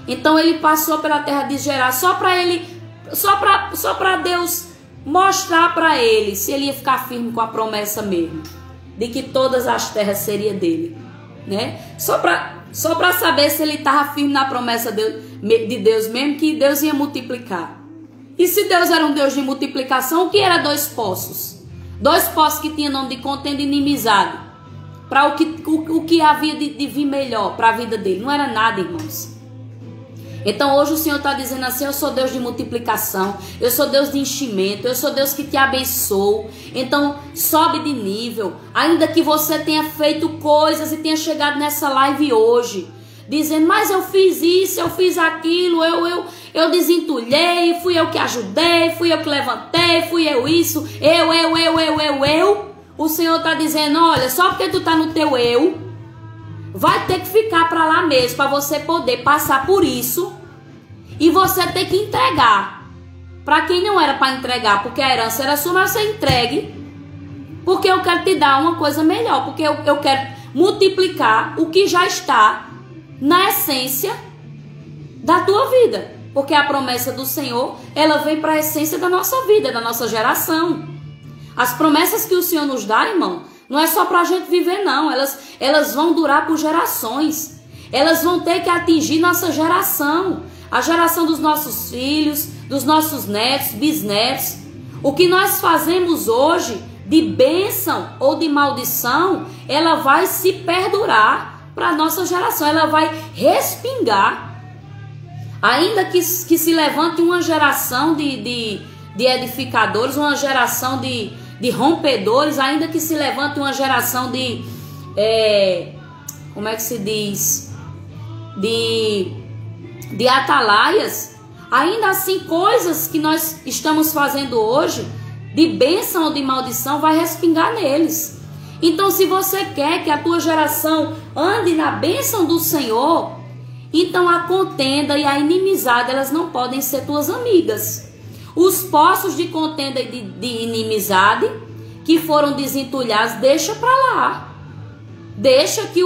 Então ele passou pela terra de Gerar só para Deus mostrar para ele se ele ia ficar firme com a promessa mesmo, de que todas as terras seriam dele, né? Só para saber se ele estava firme na promessa de Deus mesmo, que Deus ia multiplicar. E se Deus era um Deus de multiplicação, o que era 2 poços? 2 poços que tinham nome de contenda e inimizade, para o que havia de vir melhor para a vida dele. Não era nada, irmãos. Então hoje o Senhor está dizendo assim, eu sou Deus de multiplicação, eu sou Deus de enchimento, eu sou Deus que te abençoo. Então sobe de nível, ainda que você tenha feito coisas e tenha chegado nessa live hoje, dizendo, mas eu fiz isso, eu fiz aquilo, eu desentulhei, fui eu que ajudei, fui eu que levantei, fui eu isso, eu. O Senhor está dizendo, olha, só porque tu está no teu eu, vai ter que ficar para lá mesmo, para você poder passar por isso e você ter que entregar. Para quem não era para entregar, porque a herança era sua, mas você entregue, porque eu quero te dar uma coisa melhor, porque eu quero multiplicar o que já está na essência da tua vida, porque a promessa do Senhor, ela vem para a essência da nossa vida, da nossa geração. As promessas que o Senhor nos dá, irmão, não é só para a gente viver, não. Elas vão durar por gerações. Elas vão ter que atingir nossa geração. A geração dos nossos filhos, dos nossos netos, bisnetos. O que nós fazemos hoje de bênção ou de maldição, ela vai se perdurar para a nossa geração. Ela vai respingar. Ainda que se levante uma geração de edificadores, uma geração de rompedores, ainda que se levante uma geração como é que se diz? De atalaias, ainda assim coisas que nós estamos fazendo hoje, de bênção ou de maldição, vai respingar neles. Então se você quer que a tua geração ande na bênção do Senhor, então a contenda e a inimizade, elas não podem ser tuas amigas. Os poços de contenda e de inimizade que foram desentulhados, deixa para lá. Deixa que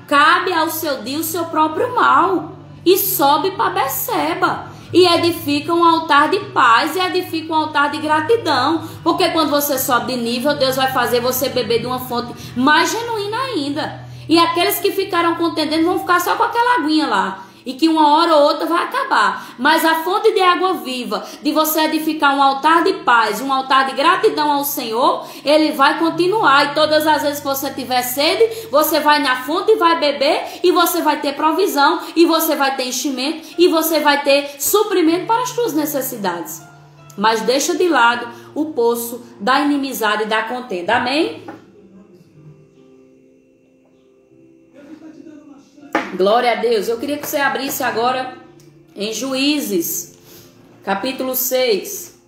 cabe ao seu dia o seu próprio mal. E sobe para Berseba. E edifica um altar de paz e edifica um altar de gratidão. Porque quando você sobe de nível, Deus vai fazer você beber de uma fonte mais genuína ainda. E aqueles que ficaram contendendo vão ficar só com aquela aguinha lá. e que uma hora ou outra vai acabar. Mas a fonte de água viva, de você edificar um altar de paz, um altar de gratidão ao Senhor, ele vai continuar. E todas as vezes que você tiver sede, você vai na fonte e vai beber, e você vai ter provisão, e você vai ter enchimento, e você vai ter suprimento para as suas necessidades. Mas deixa de lado o poço da inimizade e da contenda. Amém? Glória a Deus. Eu queria que você abrisse agora em Juízes, capítulo 6.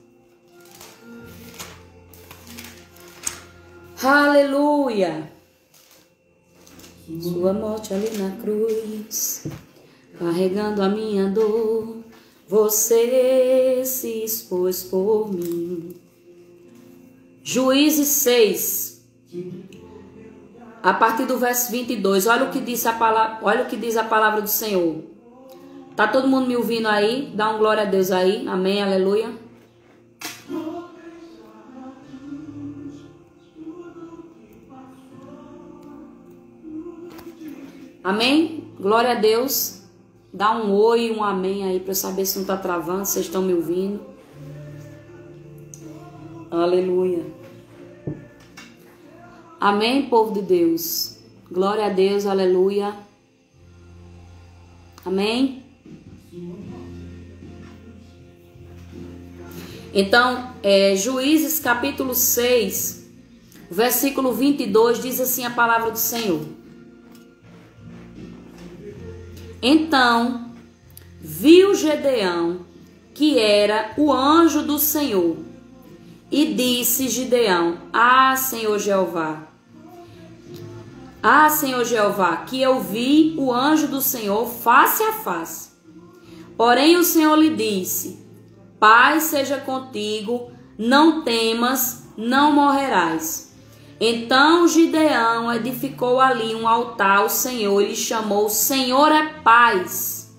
Aleluia. Sua morte ali na cruz, carregando a minha dor, você se expôs por mim. Juízes 6. A partir do verso 22, olha o que diz a palavra do Senhor. Tá todo mundo me ouvindo aí? Dá um glória a Deus aí. Amém, aleluia. Amém? Glória a Deus. Dá um oi, um amém aí para eu saber se não tá travando, se vocês estão me ouvindo. Aleluia. Amém, povo de Deus. Glória a Deus, aleluia. Amém. Então, Juízes capítulo 6, versículo 22, diz assim a palavra do Senhor. Então, viu Gideão, que era o anjo do Senhor, e disse Gideão: Senhor Jeová, que eu vi o anjo do Senhor face a face. Porém o Senhor lhe disse: paz seja contigo, não temas, não morrerás. Então Gideão edificou ali um altar ao Senhor e lhe chamou: Senhor é paz.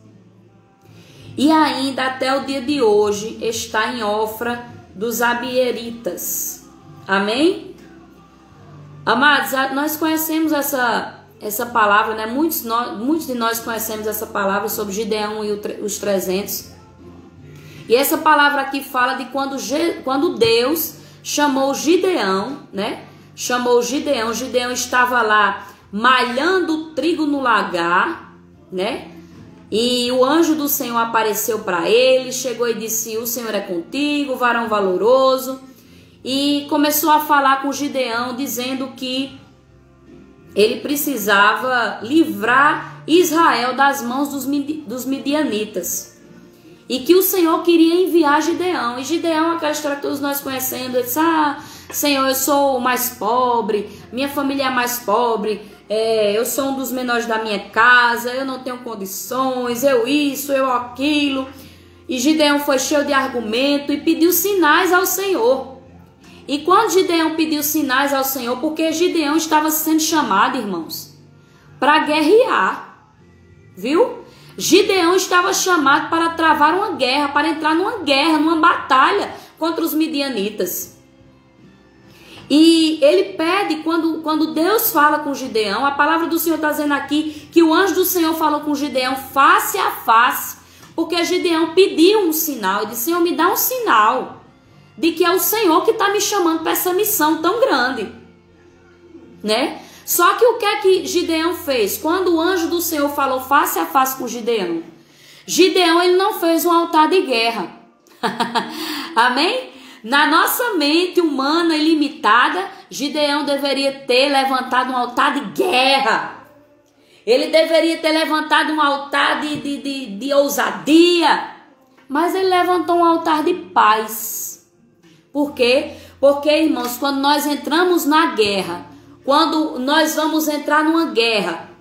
E ainda até o dia de hoje está em Ofra dos Abieritas. Amém? Amados, nós conhecemos essa palavra, né? Muitos de nós conhecemos essa palavra sobre Gideão e os 300. E essa palavra aqui fala de quando Deus chamou Gideão, né? Chamou Gideão. Gideão estava lá malhando trigo no lagar, né? E o anjo do Senhor apareceu para ele, chegou e disse: o Senhor é contigo, varão valoroso. E começou a falar com Gideão, dizendo que ele precisava livrar Israel das mãos dos midianitas. E que o Senhor queria enviar Gideão. E Gideão, aquela história que todos nós conhecemos, ele disse: Senhor, eu sou o mais pobre, minha família é a mais pobre, eu sou um dos menores da minha casa, eu não tenho condições, eu isso, eu aquilo. E Gideão foi cheio de argumento e pediu sinais ao Senhor. E quando Gideão pediu sinais ao Senhor, porque Gideão estava sendo chamado, irmãos, para guerrear, viu? Gideão estava chamado para travar uma guerra, para entrar numa guerra, numa batalha contra os midianitas. E ele pede, quando Deus fala com Gideão, a palavra do Senhor está dizendo aqui que o anjo do Senhor falou com Gideão face a face, porque Gideão pediu um sinal, ele disse: Senhor, me dá um sinal de que é o Senhor que está me chamando para essa missão tão grande, né? Só que o que é que Gideão fez? Quando o anjo do Senhor falou face a face com Gideão, ele não fez um altar de guerra. Amém? Na nossa mente humana e limitada, Gideão deveria ter levantado um altar de guerra. Ele deveria ter levantado um altar de ousadia. Mas ele levantou um altar de paz. Por quê? Porque, irmãos, quando nós entramos na guerra, quando nós vamos entrar numa guerra,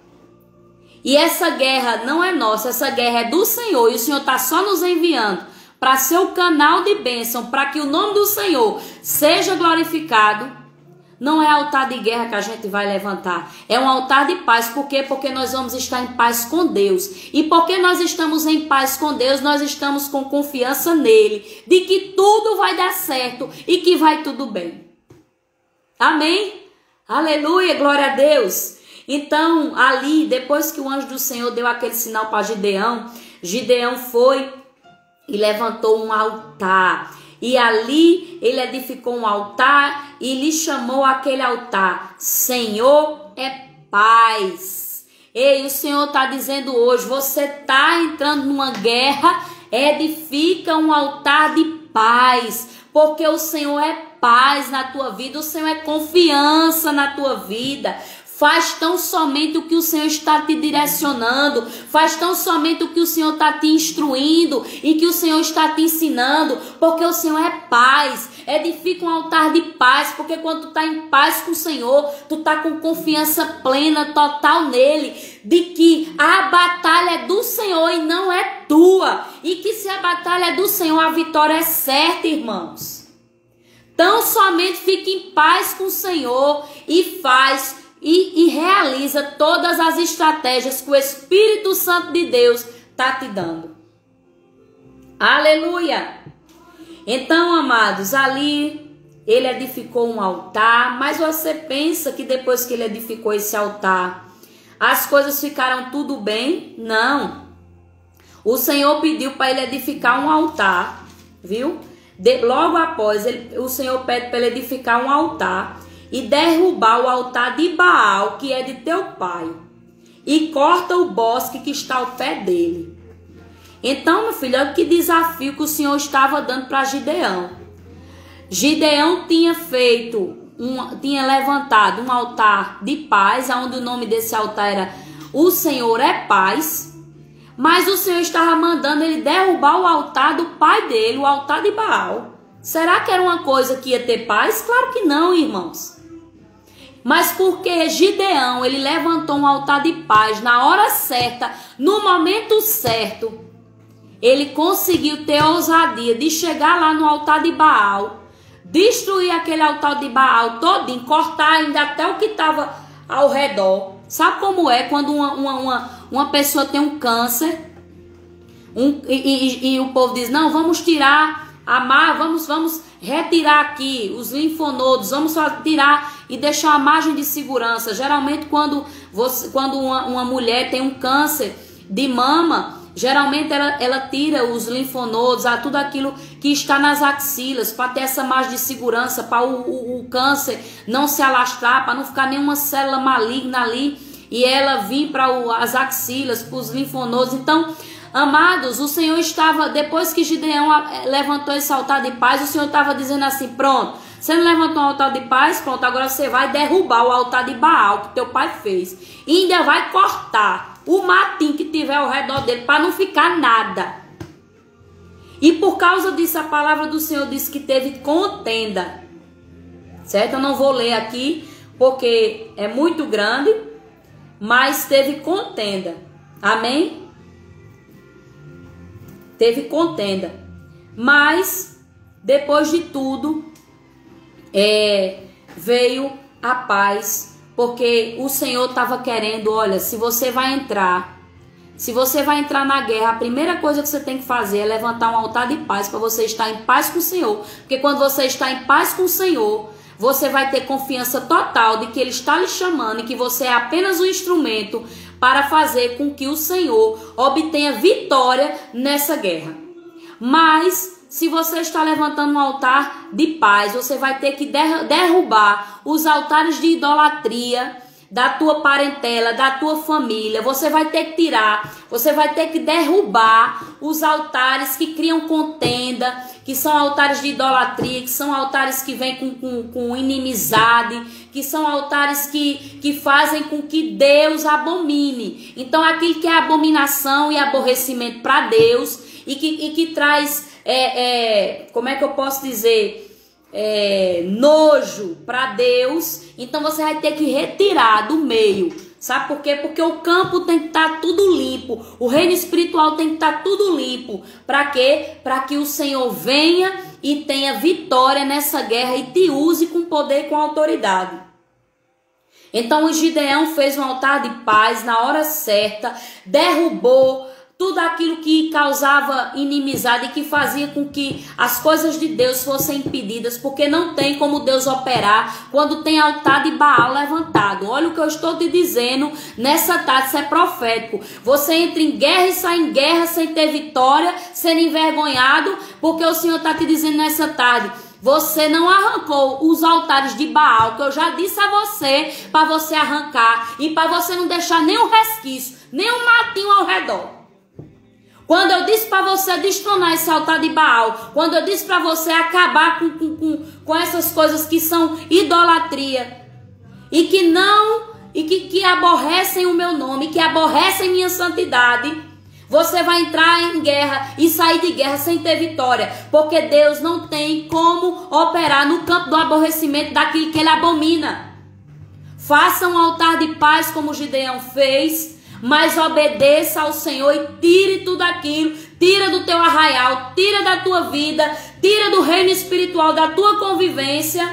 e essa guerra não é nossa, essa guerra é do Senhor, e o Senhor está só nos enviando para ser o canal de bênção, para que o nome do Senhor seja glorificado, não é altar de guerra que a gente vai levantar, é um altar de paz. Por quê? Porque nós vamos estar em paz com Deus. E porque nós estamos em paz com Deus, nós estamos com confiança nele, de que tudo vai dar certo e que vai tudo bem. Amém? Aleluia, glória a Deus. Então, ali, depois que o anjo do Senhor deu aquele sinal para Gideão, Gideão foi e levantou um altar. E ali ele edificou um altar e lhe chamou aquele altar: Senhor é paz. Ei, o Senhor está dizendo hoje, você está entrando numa guerra, edifica um altar de paz, porque o Senhor é paz na tua vida, o Senhor é confiança na tua vida. Faz tão somente o que o Senhor está te direcionando. Faz tão somente o que o Senhor está te instruindo e que o Senhor está te ensinando. Porque o Senhor é paz. Edifica um altar de paz. Porque quando tu está em paz com o Senhor, tu está com confiança plena, total nele. De que a batalha é do Senhor e não é tua. E que se a batalha é do Senhor, a vitória é certa, irmãos. Tão somente fique em paz com o Senhor e faz e realiza todas as estratégias que o Espírito Santo de Deus está te dando. Aleluia! Então, amados, ali ele edificou um altar, mas você pensa que depois que ele edificou esse altar, as coisas ficaram tudo bem? Não. O Senhor pediu para ele edificar um altar, viu? Logo após, o Senhor pede para ele edificar um altar e derrubar o altar de Baal, que é de teu pai, e corta o bosque que está ao pé dele. Então, meu filho, olha que desafio que o Senhor estava dando para Gideão. Gideão tinha tinha levantado um altar de paz, onde o nome desse altar era O Senhor é Paz, mas o Senhor estava mandando ele derrubar o altar do pai dele, o altar de Baal. Será que era uma coisa que ia ter paz? Claro que não, irmãos. Mas porque Gideão, ele levantou um altar de paz na hora certa, no momento certo, ele conseguiu ter a ousadia de chegar lá no altar de Baal, destruir aquele altar de Baal todinho, cortar ainda até o que estava ao redor. Sabe como é quando uma pessoa tem um câncer e o povo diz, não, vamos tirar vamos retirar aqui os linfonodos, vamos tirar e deixar a margem de segurança. Geralmente quando uma mulher tem um câncer de mama, geralmente ela tira os linfonodos, tudo aquilo que está nas axilas, para ter essa margem de segurança, para o câncer não se alastrar, para não ficar nenhuma célula maligna ali e ela vir para as axilas, para os linfonodos. Então, amados, o Senhor estava, depois que Gideão levantou esse altar de paz, o Senhor estava dizendo assim, pronto, você não levantou um altar de paz, pronto, agora você vai derrubar o altar de Baal, que teu pai fez, e ainda vai cortar o matinho que tiver ao redor dele, para não ficar nada. E por causa disso, a palavra do Senhor diz que teve contenda, certo? Eu não vou ler aqui, porque é muito grande, mas teve contenda, amém? Teve contenda, mas depois de tudo veio a paz, porque o Senhor estava querendo, olha, se você vai entrar na guerra, a primeira coisa que você tem que fazer é levantar um altar de paz para você estar em paz com o Senhor, porque quando você está em paz com o Senhor, você vai ter confiança total de que Ele está lhe chamando e que você é apenas um instrumento para fazer com que o Senhor obtenha vitória nessa guerra. Mas, se você está levantando um altar de paz, você vai ter que derrubar os altares de idolatria da tua parentela, da tua família. Você vai ter que tirar, você vai ter que derrubar os altares que criam contenda, que são altares de idolatria, que são altares que vêm com inimizade, que são altares que fazem com que Deus abomine. Então, aquilo que é abominação e aborrecimento para Deus e que traz, como é que eu posso dizer, nojo para Deus, então você vai ter que retirar do meio. Sabe por quê? Porque o campo tem que estar tudo limpo, o reino espiritual tem que estar tudo limpo. Para quê? Para que o Senhor venha e tenha vitória nessa guerra e te use com poder e com autoridade. Então o Gideão fez um altar de paz na hora certa, derrubou tudo aquilo que causava inimizade e que fazia com que as coisas de Deus fossem impedidas, porque não tem como Deus operar quando tem altar de Baal levantado. Olha o que eu estou te dizendo nessa tarde, isso é profético. Você entra em guerra e sai em guerra sem ter vitória, sendo envergonhado, porque o Senhor está te dizendo nessa tarde: você não arrancou os altares de Baal, que eu já disse a você, para você arrancar e para você não deixar nenhum resquício, nenhum matinho ao redor. Quando eu disse para você destronar esse altar de Baal, quando eu disse para você acabar com essas coisas que são idolatria e que não, e que aborrecem o meu nome, que aborrecem minha santidade, você vai entrar em guerra e sair de guerra sem ter vitória, porque Deus não tem como operar no campo do aborrecimento daquilo que ele abomina. Faça um altar de paz como Gideão fez, mas obedeça ao Senhor e tire tudo aquilo, tira do teu arraial, tira da tua vida, tira do reino espiritual, da tua convivência,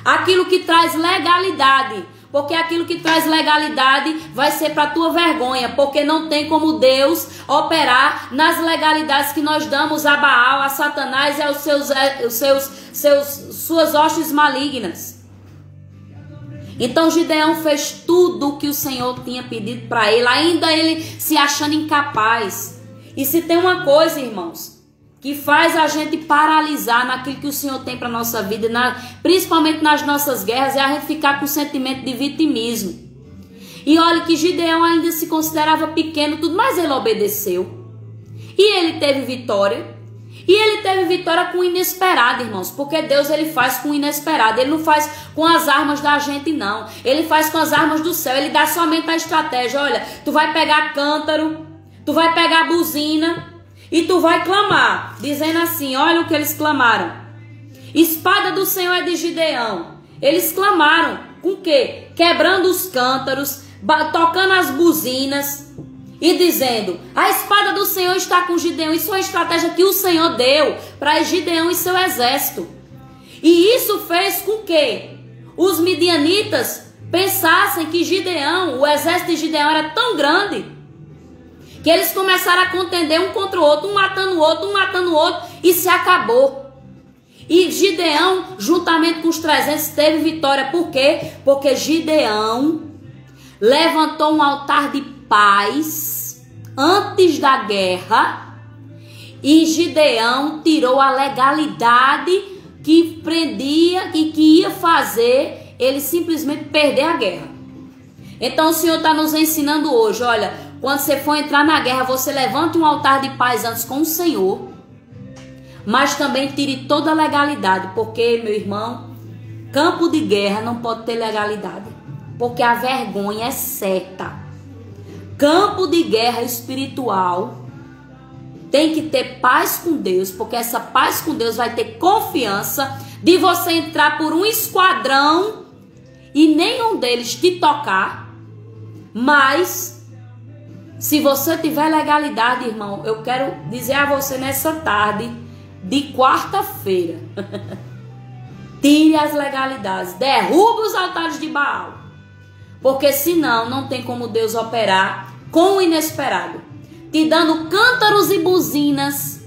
aquilo que traz legalidade, porque aquilo que traz legalidade vai ser para tua vergonha, porque não tem como Deus operar nas legalidades que nós damos a Baal, a Satanás e aos suas hostes malignas. Então Gideão fez tudo o que o Senhor tinha pedido para ele, ainda ele se achando incapaz. E se tem uma coisa, irmãos, que faz a gente paralisar naquilo que o Senhor tem para a nossa vida, principalmente nas nossas guerras, é a gente ficar com sentimento de vitimismo. E olha que Gideão ainda se considerava pequeno, tudo, mas ele obedeceu. E ele teve vitória. E ele teve vitória com o inesperado, irmãos, porque Deus ele faz com o inesperado, ele não faz com as armas da gente, não. Ele faz com as armas do céu, ele dá somente a estratégia. Olha, tu vai pegar cântaro, tu vai pegar buzina e tu vai clamar, dizendo assim, olha o que eles clamaram. Espada do Senhor é de Gideão. Eles clamaram com o quê? Quebrando os cântaros, tocando as buzinas e dizendo, a espada do Senhor está com Gideão. Isso é uma estratégia que o Senhor deu para Gideão e seu exército. E isso fez com que os midianitas pensassem que Gideão, o exército de Gideão era tão grande, que eles começaram a contender um contra o outro, um matando o outro, e se acabou. E Gideão, juntamente com os 300, teve vitória. Por quê? Porque Gideão levantou um altar de paz antes da guerra, e Gideão tirou a legalidade que prendia e que ia fazer ele simplesmente perder a guerra. Então o Senhor está nos ensinando hoje, olha, quando você for entrar na guerra, você levante um altar de paz antes com o Senhor, mas também tire toda a legalidade, porque, meu irmão, campo de guerra não pode ter legalidade, porque a vergonha é certa. Campo de guerra espiritual tem que ter paz com Deus, porque essa paz com Deus vai ter confiança de você entrar por um esquadrão e nenhum deles te tocar. Mas se você tiver legalidade, irmão, eu quero dizer a você nessa tarde de quarta-feira, tire as legalidades, derruba os altares de Baal, porque senão não tem como Deus operar com o inesperado, te dando cântaros e buzinas,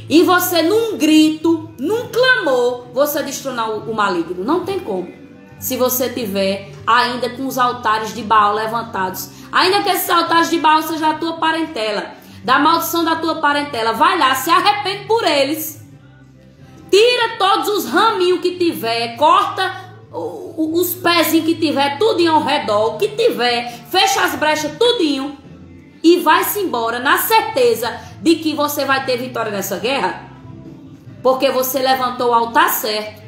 e você num grito, num clamor, você destronar o maligno. Não tem como, se você tiver ainda com os altares de Baal levantados, ainda que esses altares de Baal sejam a tua parentela, da maldição da tua parentela. Vai lá, se arrepende por eles, tira todos os raminhos que tiver, corta os pezinhos que tiver, tudinho ao redor, o que tiver, fecha as brechas tudinho e vai-se embora na certeza de que você vai ter vitória nessa guerra, porque você levantou o altar certo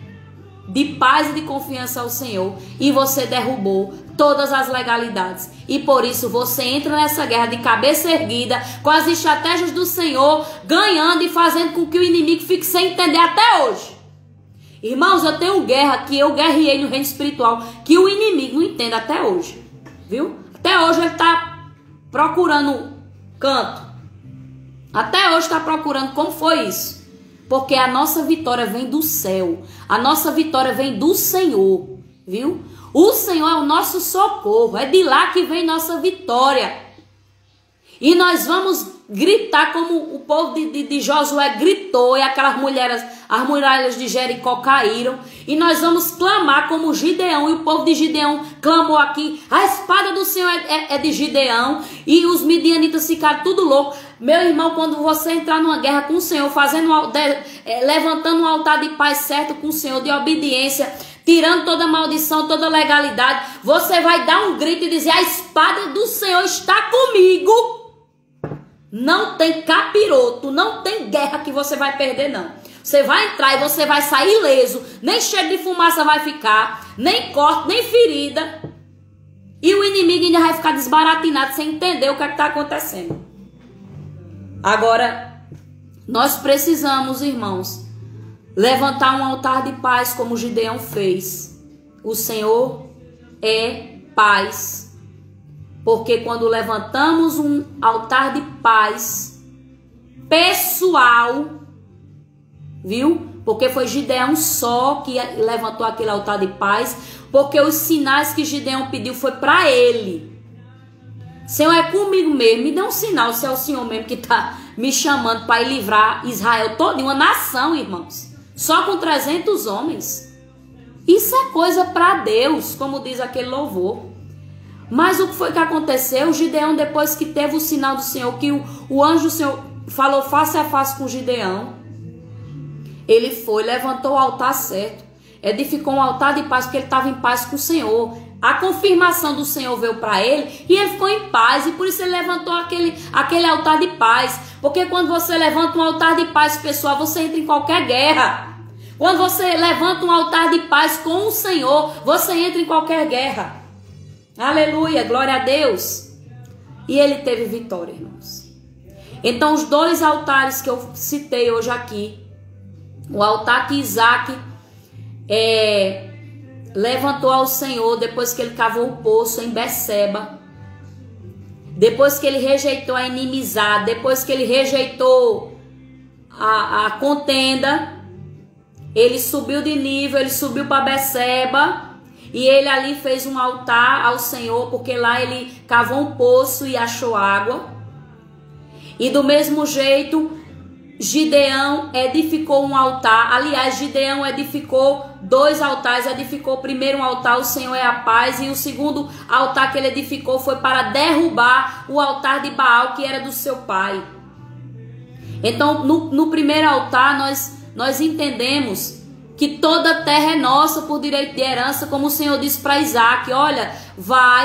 de paz e de confiança ao Senhor, e você derrubou todas as legalidades, e por isso você entra nessa guerra de cabeça erguida, com as estratégias do Senhor, ganhando e fazendo com que o inimigo fique sem entender até hoje. Irmãos, eu tenho guerra que eu guerreei no reino espiritual, que o inimigo não entende até hoje, viu? Até hoje ele está procurando canto, até hoje está procurando como foi isso, porque a nossa vitória vem do céu, a nossa vitória vem do Senhor, viu? O Senhor é o nosso socorro, é de lá que vem nossa vitória. E nós vamos gritar como o povo de Josué gritou, e aquelas mulheres, as muralhas de Jericó caíram, e nós vamos clamar como Gideão, e o povo de Gideão clamou aqui, a espada do Senhor é de Gideão, e os midianitas ficaram tudo loucos. Meu irmão, quando você entrar numa guerra com o Senhor, levantando um altar de paz certo com o Senhor, de obediência, tirando toda maldição, toda legalidade, você vai dar um grito e dizer, a espada do Senhor está comigo. Não tem capiroto, não tem guerra que você vai perder, não. Você vai entrar e você vai sair ileso, nem cheiro de fumaça vai ficar, nem corte, nem ferida. E o inimigo ainda vai ficar desbaratinado sem entender o que está acontecendo. Agora, nós precisamos, irmãos, levantar um altar de paz como Gideão fez. O Senhor é paz. Porque quando levantamos um altar de paz pessoal, viu? Porque foi Gideão só que levantou aquele altar de paz, porque os sinais que Gideão pediu foi para ele. Senhor, é comigo mesmo, me dê um sinal se é o Senhor mesmo que está me chamando para ir livrar Israel toda, uma nação, irmãos, só com 300 homens. Isso é coisa para Deus, como diz aquele louvor. Mas o que foi que aconteceu? Gideão, depois que teve o sinal do Senhor, que o anjo do Senhor falou face a face com Gideão, ele foi, levantou o altar certo, edificou um altar de paz, porque ele estava em paz com o Senhor. A confirmação do Senhor veio para ele e ele ficou em paz, e por isso ele levantou aquele altar de paz. Porque quando você levanta um altar de paz, pessoal, você entra em qualquer guerra. Quando você levanta um altar de paz com o Senhor, você entra em qualquer guerra. Aleluia, glória a Deus. E ele teve vitória, irmãos. Então os dois altares que eu citei hoje aqui, o altar que Isaac levantou ao Senhor depois que ele cavou o poço em Beceba, depois que ele rejeitou a inimizade, depois que ele rejeitou a contenda, ele subiu de nível, ele subiu para Beceba. E ele ali fez um altar ao Senhor, porque lá ele cavou um poço e achou água. E do mesmo jeito, Gideão edificou um altar. Aliás, Gideão edificou 2 altares. Edificou primeiro um altar, o Senhor é a paz. E o segundo altar que ele edificou foi para derrubar o altar de Baal, que era do seu pai. Então, no primeiro altar, nós entendemos que toda a terra é nossa por direito de herança, como o Senhor disse para Isaac, olha,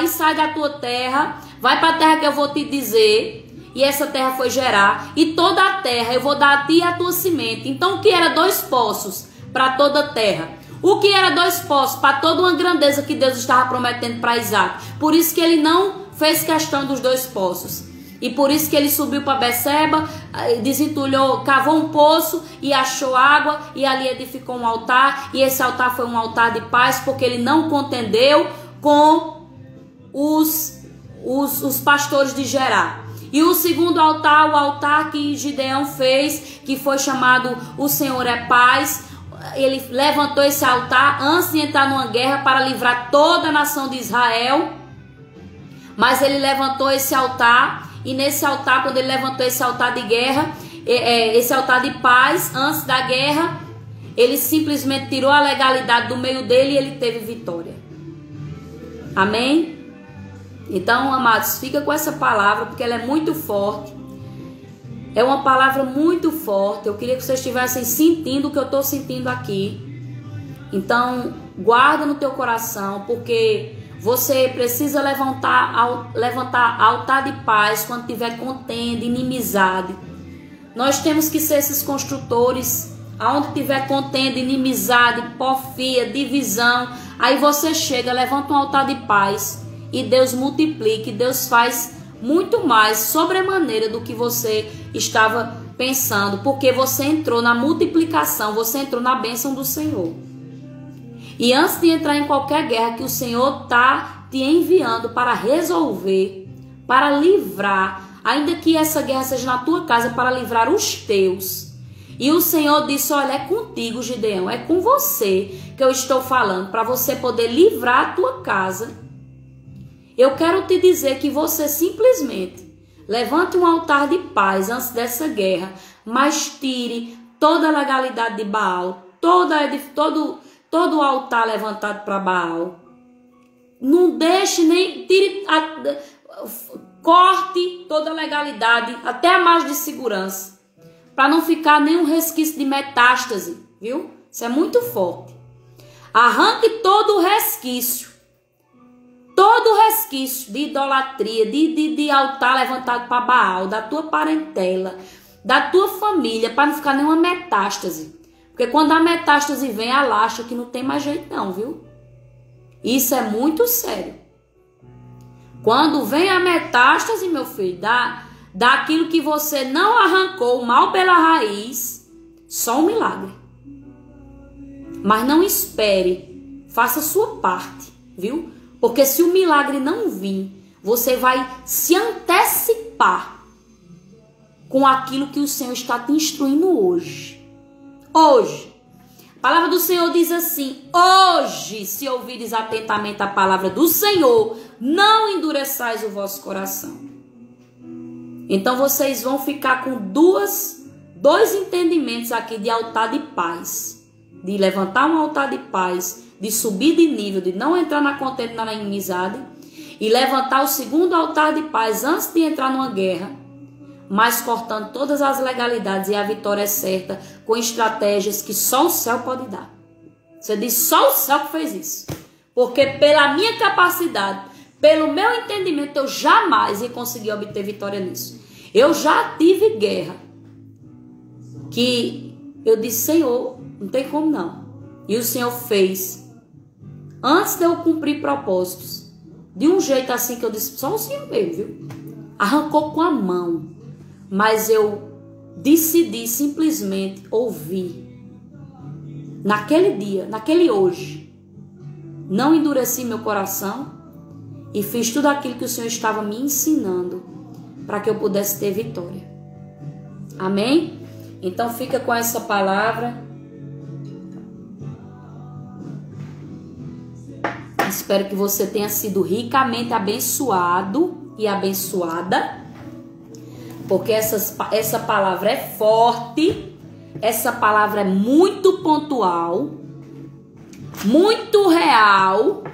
sai da tua terra, vai para a terra que eu vou te dizer, e essa terra foi Gerar, e toda a terra eu vou dar a ti e a tua semente. Então o que era 2 poços para toda a terra? O que era 2 poços para toda uma grandeza que Deus estava prometendo para Isaac? Por isso que ele não fez questão dos 2 poços. E por isso que ele subiu para Beceba, desentulhou, cavou um poço e achou água, e ali edificou um altar, e esse altar foi um altar de paz, porque ele não contendeu com os pastores de Gerar. E o segundo altar, o altar que Gideão fez, que foi chamado O Senhor é Paz, ele levantou esse altar antes de entrar numa guerra para livrar toda a nação de Israel. Mas ele levantou esse altar, e nesse altar, quando ele levantou esse altar de guerra, esse altar de paz, antes da guerra, ele simplesmente tirou a legalidade do meio dele e ele teve vitória. Amém? Então, amados, fica com essa palavra, porque ela é muito forte. É uma palavra muito forte. Eu queria que vocês estivessem sentindo o que eu estou sentindo aqui. Então, guarda no teu coração, porque você precisa levantar altar de paz quando tiver contenda, inimizade. Nós temos que ser esses construtores. Aonde tiver contenda, inimizade, porfia, divisão, aí você chega, levanta um altar de paz e Deus multiplica, e Deus faz muito mais sobremaneira do que você estava pensando, porque você entrou na multiplicação, você entrou na bênção do Senhor. E antes de entrar em qualquer guerra que o Senhor está te enviando para resolver, para livrar, ainda que essa guerra seja na tua casa, para livrar os teus. E o Senhor disse, olha, é contigo, Gideão, é com você que eu estou falando, para você poder livrar a tua casa. Eu quero te dizer que você simplesmente levante um altar de paz antes dessa guerra, mas tire toda a legalidade de Baal, todo o altar levantado para Baal. Não deixe nem corte toda a legalidade, até a margem de segurança, para não ficar nenhum resquício de metástase, viu? Isso é muito forte. Arranque todo o resquício de idolatria, de altar levantado para Baal, da tua parentela, da tua família, para não ficar nenhuma metástase. Porque quando a metástase vem, ela acha que não tem mais jeito não, viu? Isso é muito sério. Quando vem a metástase, meu filho, daquilo que você não arrancou, mal pela raiz, só um milagre. Mas não espere, faça a sua parte, viu? Porque se o milagre não vir, você vai se antecipar com aquilo que o Senhor está te instruindo hoje. Hoje. A palavra do Senhor diz assim: hoje, se ouvires atentamente a palavra do Senhor, não endureçais o vosso coração. Então vocês vão ficar com dois entendimentos aqui de altar de paz. De levantar um altar de paz, de subir de nível, de não entrar na contenda, na inimizade. E levantar o segundo altar de paz antes de entrar numa guerra, mas cortando todas as legalidades, e a vitória é certa, com estratégias que só o céu pode dar. Você diz, só o céu que fez isso. Porque pela minha capacidade, pelo meu entendimento, eu jamais ia conseguir obter vitória nisso. Eu já tive guerra que eu disse, Senhor, não tem como não. E o Senhor fez, antes de eu cumprir propósitos, de um jeito assim que eu disse, só o Senhor mesmo, viu? Arrancou com a mão. Mas eu decidi simplesmente ouvir. Naquele dia, naquele hoje, não endureci meu coração e fiz tudo aquilo que o Senhor estava me ensinando para que eu pudesse ter vitória. Amém? Então fica com essa palavra. Espero que você tenha sido ricamente abençoado e abençoada. Porque essa palavra é forte, essa palavra é muito pontual, muito real,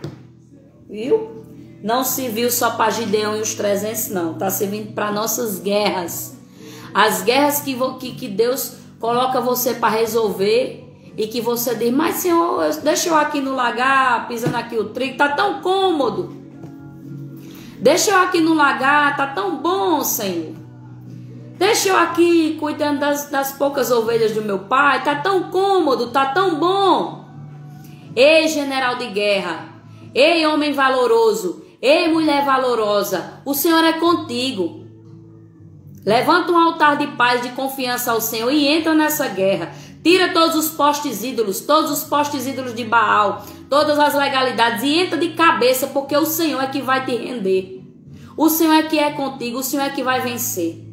viu? Não serviu só para Gideão e os 300, não. Está servindo para nossas guerras. As guerras que Deus coloca você para resolver e que você diz, mas Senhor, deixa eu aqui no lagar, pisando aqui o trigo, tá tão cômodo. Deixa eu aqui no lagar, tá tão bom, Senhor. Deixa eu aqui cuidando das poucas ovelhas do meu pai. Tá tão cômodo, tá tão bom. Ei, general de guerra. Ei, homem valoroso. Ei, mulher valorosa. O Senhor é contigo. Levanta um altar de paz, de confiança ao Senhor e entra nessa guerra. Tira todos os postes ídolos de Baal, todas as legalidades e entra de cabeça, porque o Senhor é que vai te render. O Senhor é que é contigo, o Senhor é que vai vencer.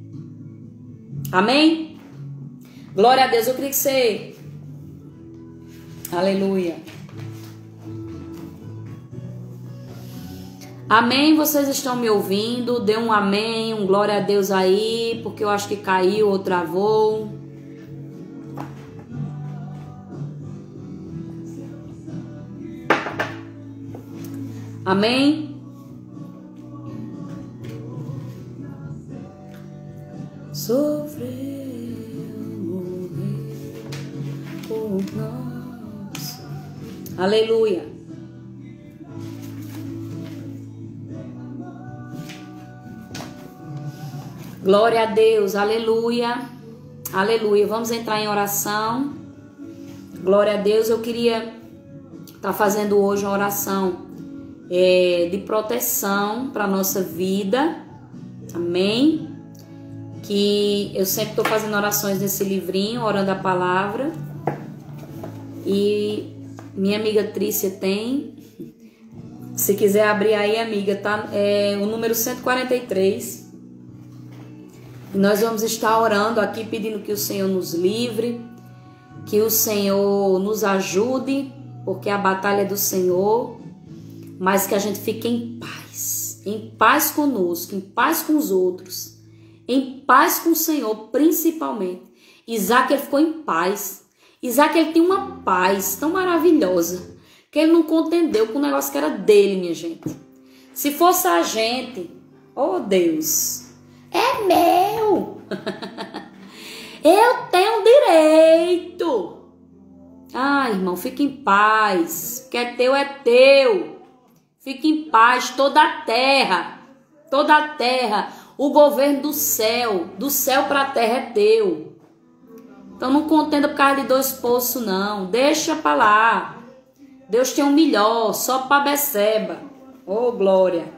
Amém? Glória a Deus. Eu queria que você... Aleluia. Amém? Vocês estão me ouvindo? Dê um amém, um glória a Deus aí, porque eu acho que caiu ou travou. Amém? Sofreu, morreu por nós. Aleluia. Glória a Deus, aleluia. Aleluia. Vamos entrar em oração. Glória a Deus. Eu queria estar fazendo hoje uma oração de proteção para a nossa vida. Amém? Que eu sempre estou fazendo orações nesse livrinho, orando a palavra. E minha amiga Trícia tem. Se quiser abrir aí, amiga, tá? É o número 143. E nós vamos estar orando aqui, pedindo que o Senhor nos livre, que o Senhor nos ajude, porque a batalha é do Senhor, mas que a gente fique em paz conosco, em paz com os outros. em paz com o Senhor, principalmente. Isaac, ele ficou em paz. Isaac, ele tinha uma paz tão maravilhosa que ele não contendeu com o negócio que era dele, minha gente. Se fosse a gente, oh Deus, é meu. Eu tenho direito. Ah, irmão, fique em paz. O que é teu. Fique em paz, toda a terra, o governo do céu para a terra é teu. Então não contenda por causa de 2 poços, não. Deixa para lá. Deus tem um melhor, só para Beceba. Oh, glória.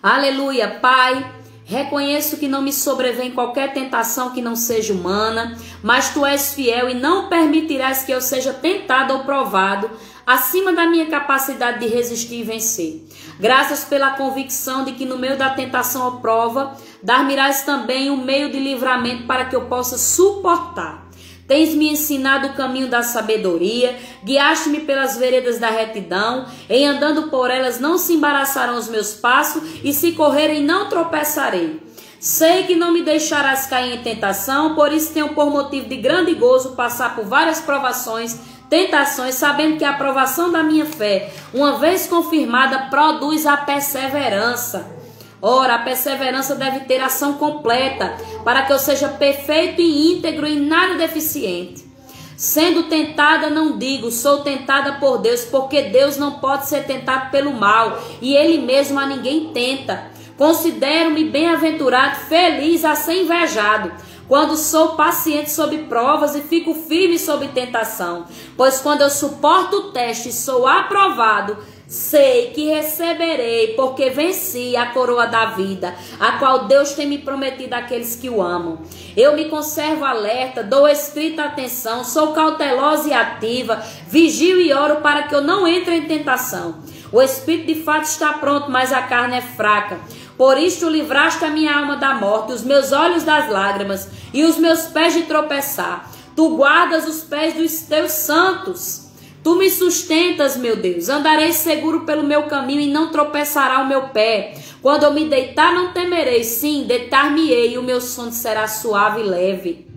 Aleluia, Pai. Reconheço que não me sobrevém qualquer tentação que não seja humana, mas Tu és fiel e não permitirás que eu seja tentado ou provado acima da minha capacidade de resistir e vencer. Graças pela convicção de que no meio da tentação ou prova, dar-me-ás também um meio de livramento para que eu possa suportar. Tens me ensinado o caminho da sabedoria, guiaste-me pelas veredas da retidão, em andando por elas não se embaraçarão os meus passos, e se correrem não tropeçarei. Sei que não me deixarás cair em tentação, por isso tenho por motivo de grande gozo passar por várias provações, tentações, sabendo que a aprovação da minha fé, uma vez confirmada, produz a perseverança. Ora, a perseverança deve ter ação completa, para que eu seja perfeito e íntegro e nada deficiente. Sendo tentada, não digo, sou tentada por Deus, porque Deus não pode ser tentado pelo mal, e Ele mesmo a ninguém tenta. Considero-me bem-aventurado, feliz a ser invejado, quando sou paciente sob provas e fico firme sob tentação. Pois quando eu suporto o teste e sou aprovado, sei que receberei, porque venci a coroa da vida, a qual Deus tem me prometido àqueles que o amam. Eu me conservo alerta, dou estrita atenção, sou cautelosa e ativa, vigio e oro para que eu não entre em tentação. O espírito de fato está pronto, mas a carne é fraca. Por isto livraste a minha alma da morte, os meus olhos das lágrimas e os meus pés de tropeçar. Tu guardas os pés dos teus santos. Tu me sustentas, meu Deus. Andarei seguro pelo meu caminho e não tropeçará o meu pé. Quando eu me deitar, não temerei. Sim, deitar-me-ei e o meu sono será suave e leve.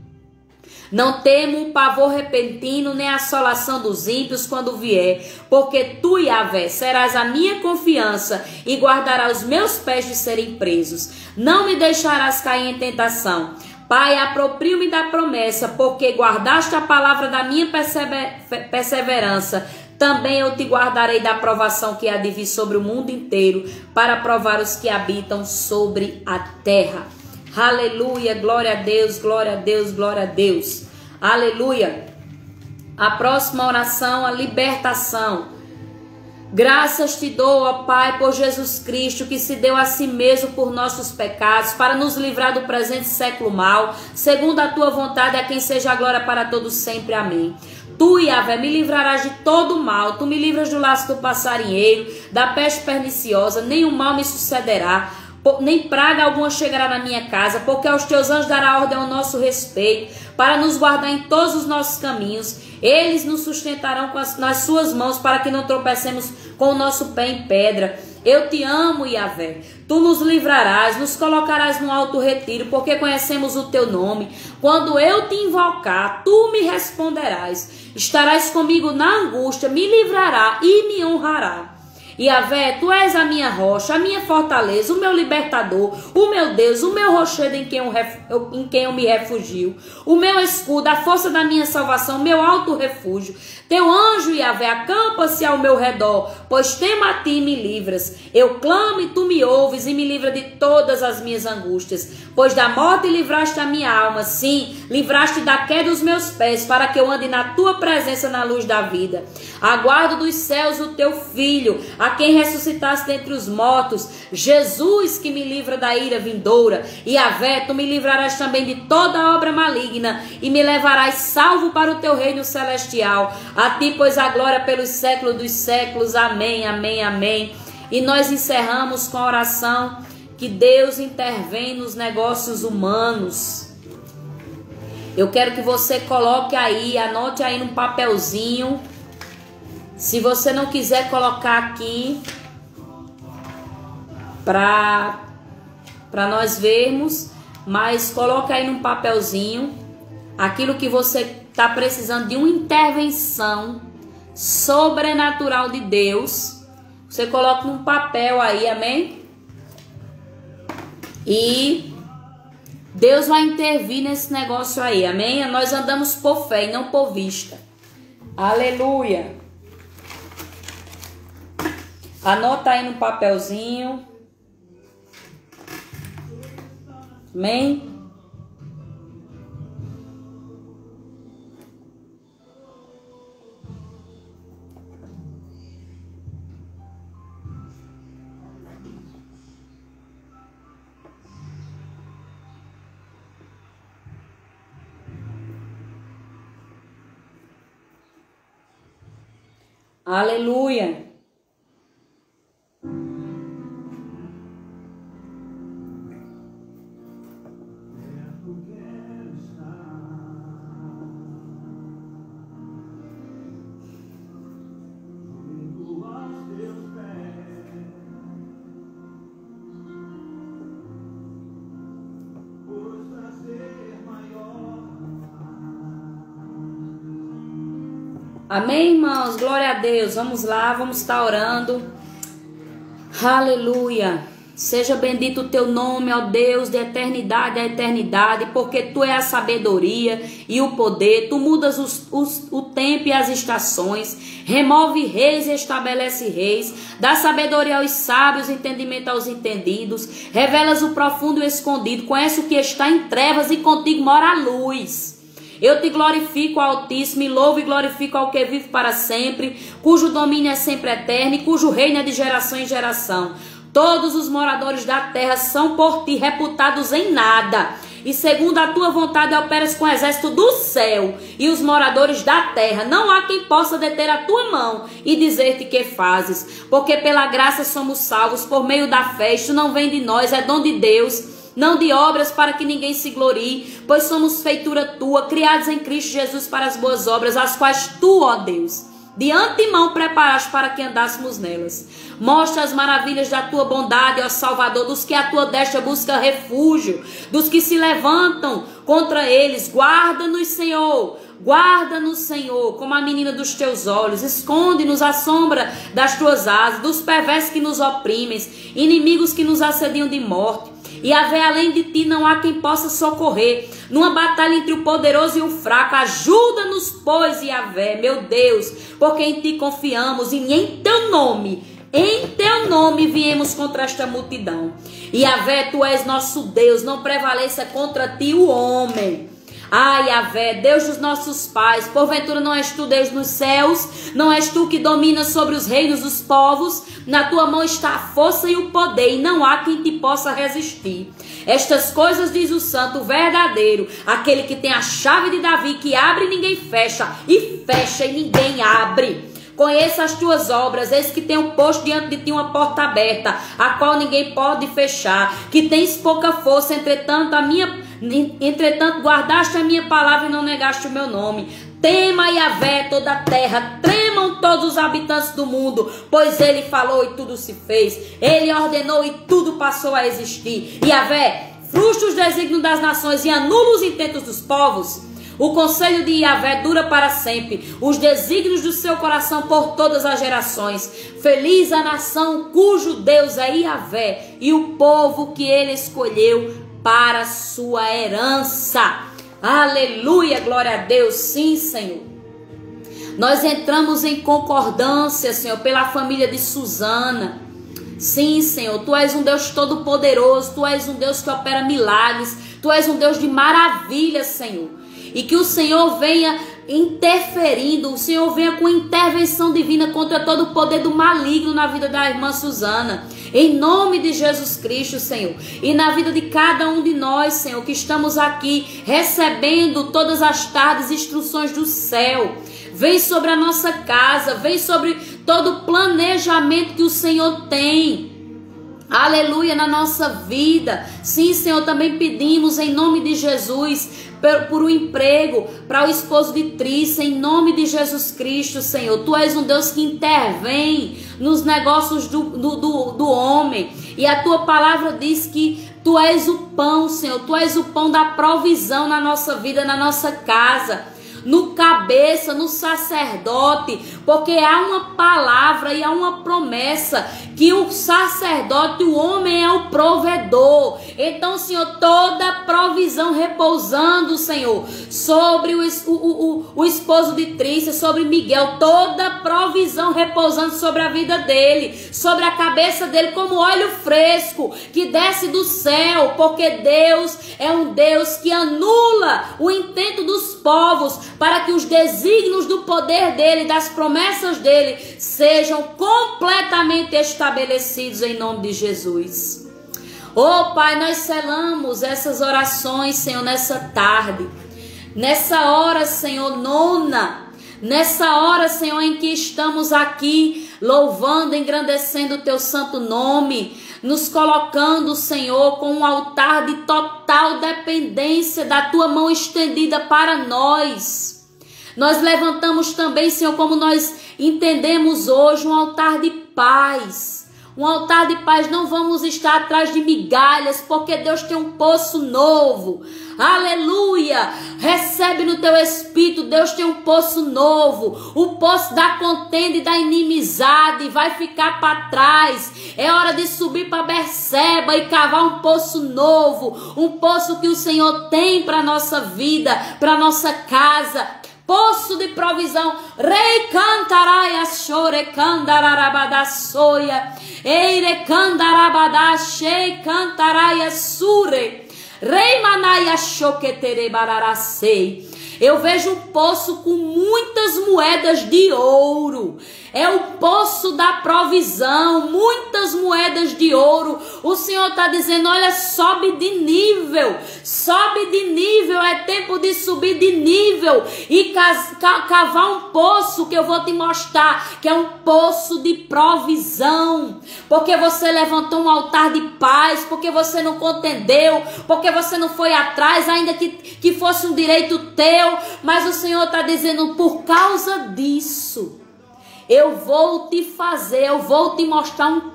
Não temo o pavor repentino, nem a assolação dos ímpios quando vier, porque Tu, Yahvé, serás a minha confiança e guardarás os meus pés de serem presos. Não me deixarás cair em tentação. Pai, aproprio-me da promessa, porque guardaste a palavra da minha perseverança. Também eu te guardarei da provação que há de vir sobre o mundo inteiro, para provar os que habitam sobre a terra. Aleluia, glória a Deus, glória a Deus, glória a Deus. Aleluia. A próxima oração, a libertação. Graças te dou, ó Pai, por Jesus Cristo, que se deu a si mesmo por nossos pecados, para nos livrar do presente século mal, segundo a tua vontade, a quem seja a glória para todos sempre. Amém. Tu, Yahvé, me livrarás de todo mal, tu me livras do laço do passarinheiro, da peste perniciosa, nenhum mal me sucederá, nem praga alguma chegará na minha casa, porque aos teus anjos dará ordem ao nosso respeito, para nos guardar em todos os nossos caminhos. Eles nos sustentarão nas suas mãos, para que não tropecemos com o nosso pé em pedra. Eu te amo, Yahvé. Tu nos livrarás, nos colocarás no alto retiro, porque conhecemos o teu nome. Quando eu te invocar, tu me responderás. Estarás comigo na angústia, me livrará e me honrará. Yahvé, tu és a minha rocha, a minha fortaleza, o meu libertador, o meu Deus, o meu rochedo em quem eu me refugio, o meu escudo, a força da minha salvação, meu alto refúgio. Teu anjo, Yahvé, acampa-se ao meu redor, pois temo a ti e me livras. Eu clamo e tu me ouves e me livra de todas as minhas angústias. Pois da morte livraste a minha alma, sim, livraste da queda dos meus pés, para que eu ande na tua presença na luz da vida. Aguardo dos céus o teu Filho, a quem ressuscitaste dentre os mortos, Jesus, que me livra da ira vindoura. Yahvé, tu me livrarás também de toda obra maligna e me levarás salvo para o teu reino celestial. A ti, pois, a glória pelos séculos dos séculos. Amém, amém, amém. E nós encerramos com a oração que Deus intervém nos negócios humanos. Eu quero que você coloque aí, anote aí num papelzinho. Se você não quiser colocar aqui para para nós vermos, mas coloca aí num papelzinho aquilo que você está precisando de uma intervenção sobrenatural de Deus. Você coloca num papel aí, amém? E Deus vai intervir nesse negócio aí, amém? Nós andamos por fé e não por vista. Aleluia. Anota aí no papelzinho. Amém? Aleluia. Amém, irmãos? Glória a Deus. Vamos lá, vamos estar orando. Aleluia. Seja bendito o teu nome, ó Deus, de eternidade a eternidade, porque tu é a sabedoria e o poder. Tu mudas o tempo e as estações, remove reis e estabelece reis, dá sabedoria aos sábios, entendimento aos entendidos, revelas o profundo e o escondido, conhece o que está em trevas e contigo mora a luz. Eu te glorifico, Altíssimo, e louvo e glorifico ao que vive para sempre, cujo domínio é sempre eterno e cujo reino é de geração em geração. Todos os moradores da terra são por ti reputados em nada, e segundo a tua vontade operas com o exército do céu e os moradores da terra. Não há quem possa deter a tua mão e dizer-te que fazes, porque pela graça somos salvos por meio da fé. Isto não vem de nós, é dom de Deus, não de obras para que ninguém se glorie, pois somos feitura tua, criados em Cristo Jesus para as boas obras, as quais tu, ó Deus, de antemão preparaste para que andássemos nelas. Mostra as maravilhas da tua bondade, ó Salvador, dos que a tua destra busca refúgio, dos que se levantam contra eles. Guarda-nos, Senhor, guarda-nos, Senhor, como a menina dos teus olhos. Esconde-nos à sombra das tuas asas, dos perversos que nos oprimem, inimigos que nos assediam de morte. E Yahvé, além de ti não há quem possa socorrer. Numa batalha entre o poderoso e o fraco, ajuda-nos, pois, Yahvé, meu Deus, porque em ti confiamos e em teu nome viemos contra esta multidão. Yahvé, tu és nosso Deus, não prevaleça contra ti o homem. Ai, Yahvé, Deus dos nossos pais, porventura não és tu Deus nos céus? Não és tu que dominas sobre os reinos dos povos? Na tua mão está a força e o poder, e não há quem te possa resistir. Estas coisas diz o santo verdadeiro, aquele que tem a chave de Davi, que abre e ninguém fecha, e fecha e ninguém abre. Conheça as tuas obras, eis que tenho posto diante de ti uma porta aberta, a qual ninguém pode fechar, que tens pouca força, entretanto guardaste a minha palavra e não negaste o meu nome. Tema Yahvé toda a terra, tremam todos os habitantes do mundo, pois ele falou e tudo se fez, ele ordenou e tudo passou a existir. Yahvé, frustra os desígnios das nações e anula os intentos dos povos. O conselho de Yahvé dura para sempre, os desígnios do seu coração por todas as gerações. Feliz a nação cujo Deus é Yahvé e o povo que ele escolheu para sua herança. Aleluia, glória a Deus. Sim, Senhor. Nós entramos em concordância, Senhor, pela família de Suzana. Sim, Senhor, tu és um Deus todo poderoso, tu és um Deus que opera milagres, tu és um Deus de maravilhas, Senhor. E que o Senhor venha interferindo, o Senhor venha com intervenção divina contra todo o poder do maligno na vida da irmã Suzana. Em nome de Jesus Cristo, Senhor. E na vida de cada um de nós, Senhor, que estamos aqui recebendo todas as tardes instruções do céu. Vem sobre a nossa casa, vem sobre todo o planejamento que o Senhor tem. Aleluia, na nossa vida. Sim, Senhor, também pedimos em nome de Jesus por um emprego para o esposo de Trícia, em nome de Jesus Cristo, Senhor. Tu és um Deus que intervém nos negócios do homem, e a tua palavra diz que Tu és o pão, Senhor. Tu és o pão da provisão na nossa vida, na nossa casa, no cabeça, no sacerdote, porque há uma palavra e há uma promessa que o sacerdote, o homem é o provedor. Então, Senhor, toda provisão repousando, Senhor, sobre o esposo de Trícia, sobre Miguel, toda provisão repousando sobre a vida dele, sobre a cabeça dele, como óleo fresco que desce do céu, porque Deus é um Deus que anula o intento dos povos para que os desígnios do poder dele, das promessas dele, sejam completamente estabelecidos em nome de Jesus. Oh Pai, nós selamos essas orações, Senhor, nessa tarde, nessa hora, Senhor, nona, nessa hora, Senhor, em que estamos aqui louvando, engrandecendo o teu santo nome, nos colocando, Senhor, com um altar de total dependência da tua mão estendida para nós. Nós levantamos também, Senhor, como nós entendemos hoje, um altar de paz. Um altar de paz, não vamos estar atrás de migalhas, porque Deus tem um poço novo. Aleluia! Recebe no teu espírito, Deus tem um poço novo. O poço da contenda e da inimizade vai ficar para trás. É hora de subir para Berseba e cavar um poço novo. Um poço que o Senhor tem para a nossa vida, para a nossa casa. Poço de provisão. Rei cantaraia chore candararabada soia. Eire candarabada shei cantaraia sure. Rei manaia choquetere bararacei. Eu vejo um poço com muitas moedas de ouro. É o poço da provisão, muitas moedas de ouro. O Senhor está dizendo, olha, sobe de nível, é tempo de subir de nível e cavar um poço que eu vou te mostrar, que é um poço de provisão. Porque você levantou um altar de paz, porque você não contendeu, porque você não foi atrás, ainda que fosse um direito teu, mas o Senhor está dizendo, por causa disso, eu vou te mostrar um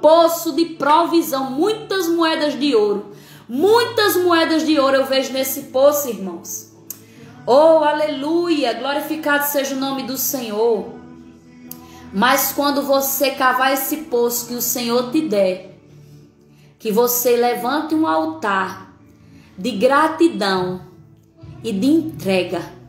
poço de provisão, muitas moedas de ouro eu vejo nesse poço, irmãos. Oh, aleluia, glorificado seja o nome do Senhor. Mas quando você cavar esse poço que o Senhor te der, que você levante um altar de gratidão e de entrega,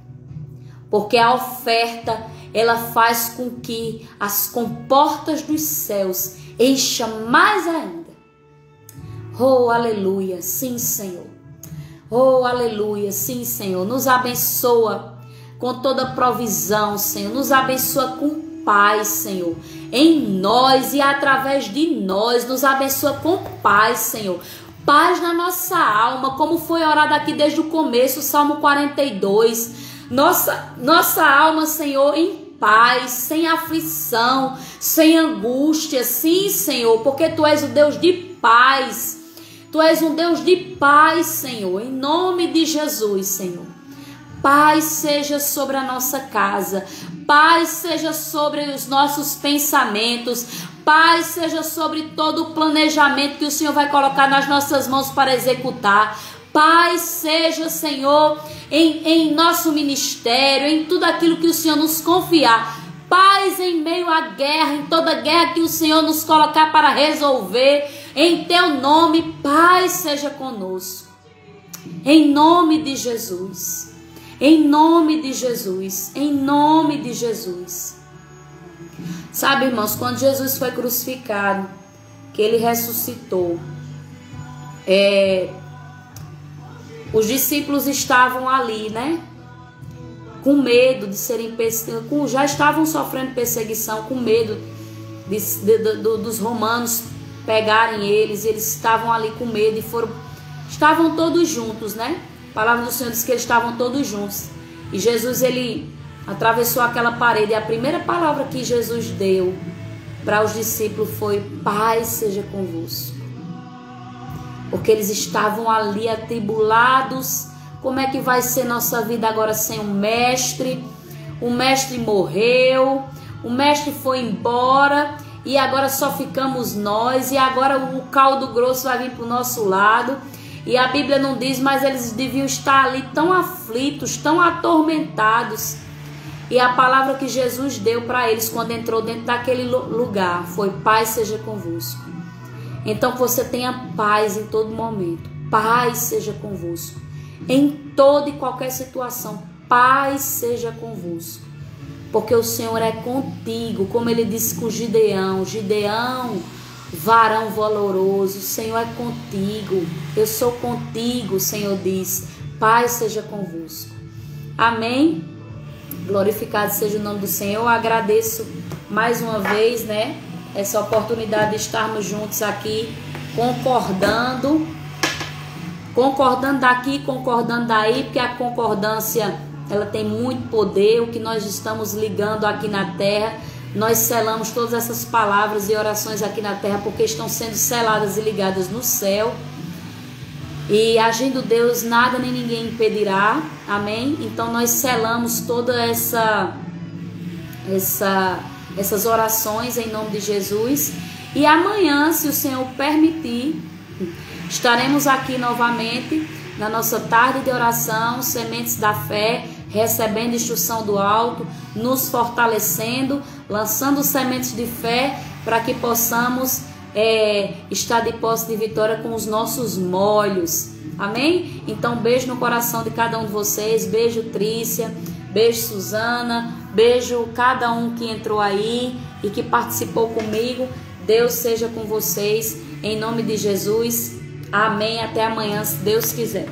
porque a oferta, ela faz com que as comportas dos céus encham mais ainda. Oh, aleluia, sim, Senhor. Oh, aleluia, sim, Senhor. Nos abençoa com toda provisão, Senhor. Nos abençoa com paz, Senhor, em nós e através de nós. Nos abençoa com paz, Senhor. Paz na nossa alma, como foi orado aqui desde o começo, Salmo 42. Nossa alma, Senhor, em paz, sem aflição, sem angústia. Sim, Senhor, porque Tu és o Deus de paz. Tu és um Deus de paz, Senhor, em nome de Jesus, Senhor. Paz seja sobre a nossa casa, paz seja sobre os nossos pensamentos, paz seja sobre todo o planejamento que o Senhor vai colocar nas nossas mãos para executar. Paz seja, Senhor, em nosso ministério, em tudo aquilo que o Senhor nos confiar. Paz em meio à guerra, em toda guerra que o Senhor nos colocar para resolver. Em Teu nome, paz seja conosco. Em nome de Jesus. Em nome de Jesus. Em nome de Jesus. Sabe, irmãos, quando Jesus foi crucificado, que Ele ressuscitou, os discípulos estavam ali, né? Com medo de serem perseguidos, já estavam sofrendo perseguição, com medo dos romanos pegarem eles. Eles estavam ali com medo e estavam todos juntos, né? A palavra do Senhor diz que eles estavam todos juntos. E Jesus, Ele atravessou aquela parede e a primeira palavra que Jesus deu para os discípulos foi: paz seja convosco. Porque eles estavam ali atribulados. Como é que vai ser nossa vida agora sem o mestre? O mestre morreu, o mestre foi embora e agora só ficamos nós, e agora o caldo grosso vai vir para o nosso lado. E a Bíblia não diz, mas eles deviam estar ali tão aflitos, tão atormentados. E a palavra que Jesus deu para eles quando entrou dentro daquele lugar foi: paz seja convosco. Então que você tenha paz em todo momento. Paz seja convosco. Em toda e qualquer situação, paz seja convosco. Porque o Senhor é contigo, como ele disse com Gideão. Gideão, varão valoroso, o Senhor é contigo. Eu sou contigo, o Senhor diz. Paz seja convosco. Amém? Glorificado seja o nome do Senhor. Eu agradeço mais uma vez, né, essa oportunidade de estarmos juntos aqui, concordando daqui, concordando daí, porque a concordância, ela tem muito poder. O que nós estamos ligando aqui na terra, nós selamos todas essas palavras e orações aqui na terra, porque estão sendo seladas e ligadas no céu. E agindo Deus, nada nem ninguém impedirá. Amém? Então nós selamos toda essas orações em nome de Jesus. E amanhã, se o Senhor permitir, estaremos aqui novamente na nossa tarde de oração, sementes da fé, recebendo instrução do alto, nos fortalecendo, lançando sementes de fé para que possamos estar de posse de vitória com os nossos molhos. Amém? Então, beijo no coração de cada um de vocês. Beijo, Trícia. Beijo, Suzana. Beijo cada um que entrou aí e que participou comigo. Deus seja com vocês, em nome de Jesus. Amém. Até amanhã, se Deus quiser.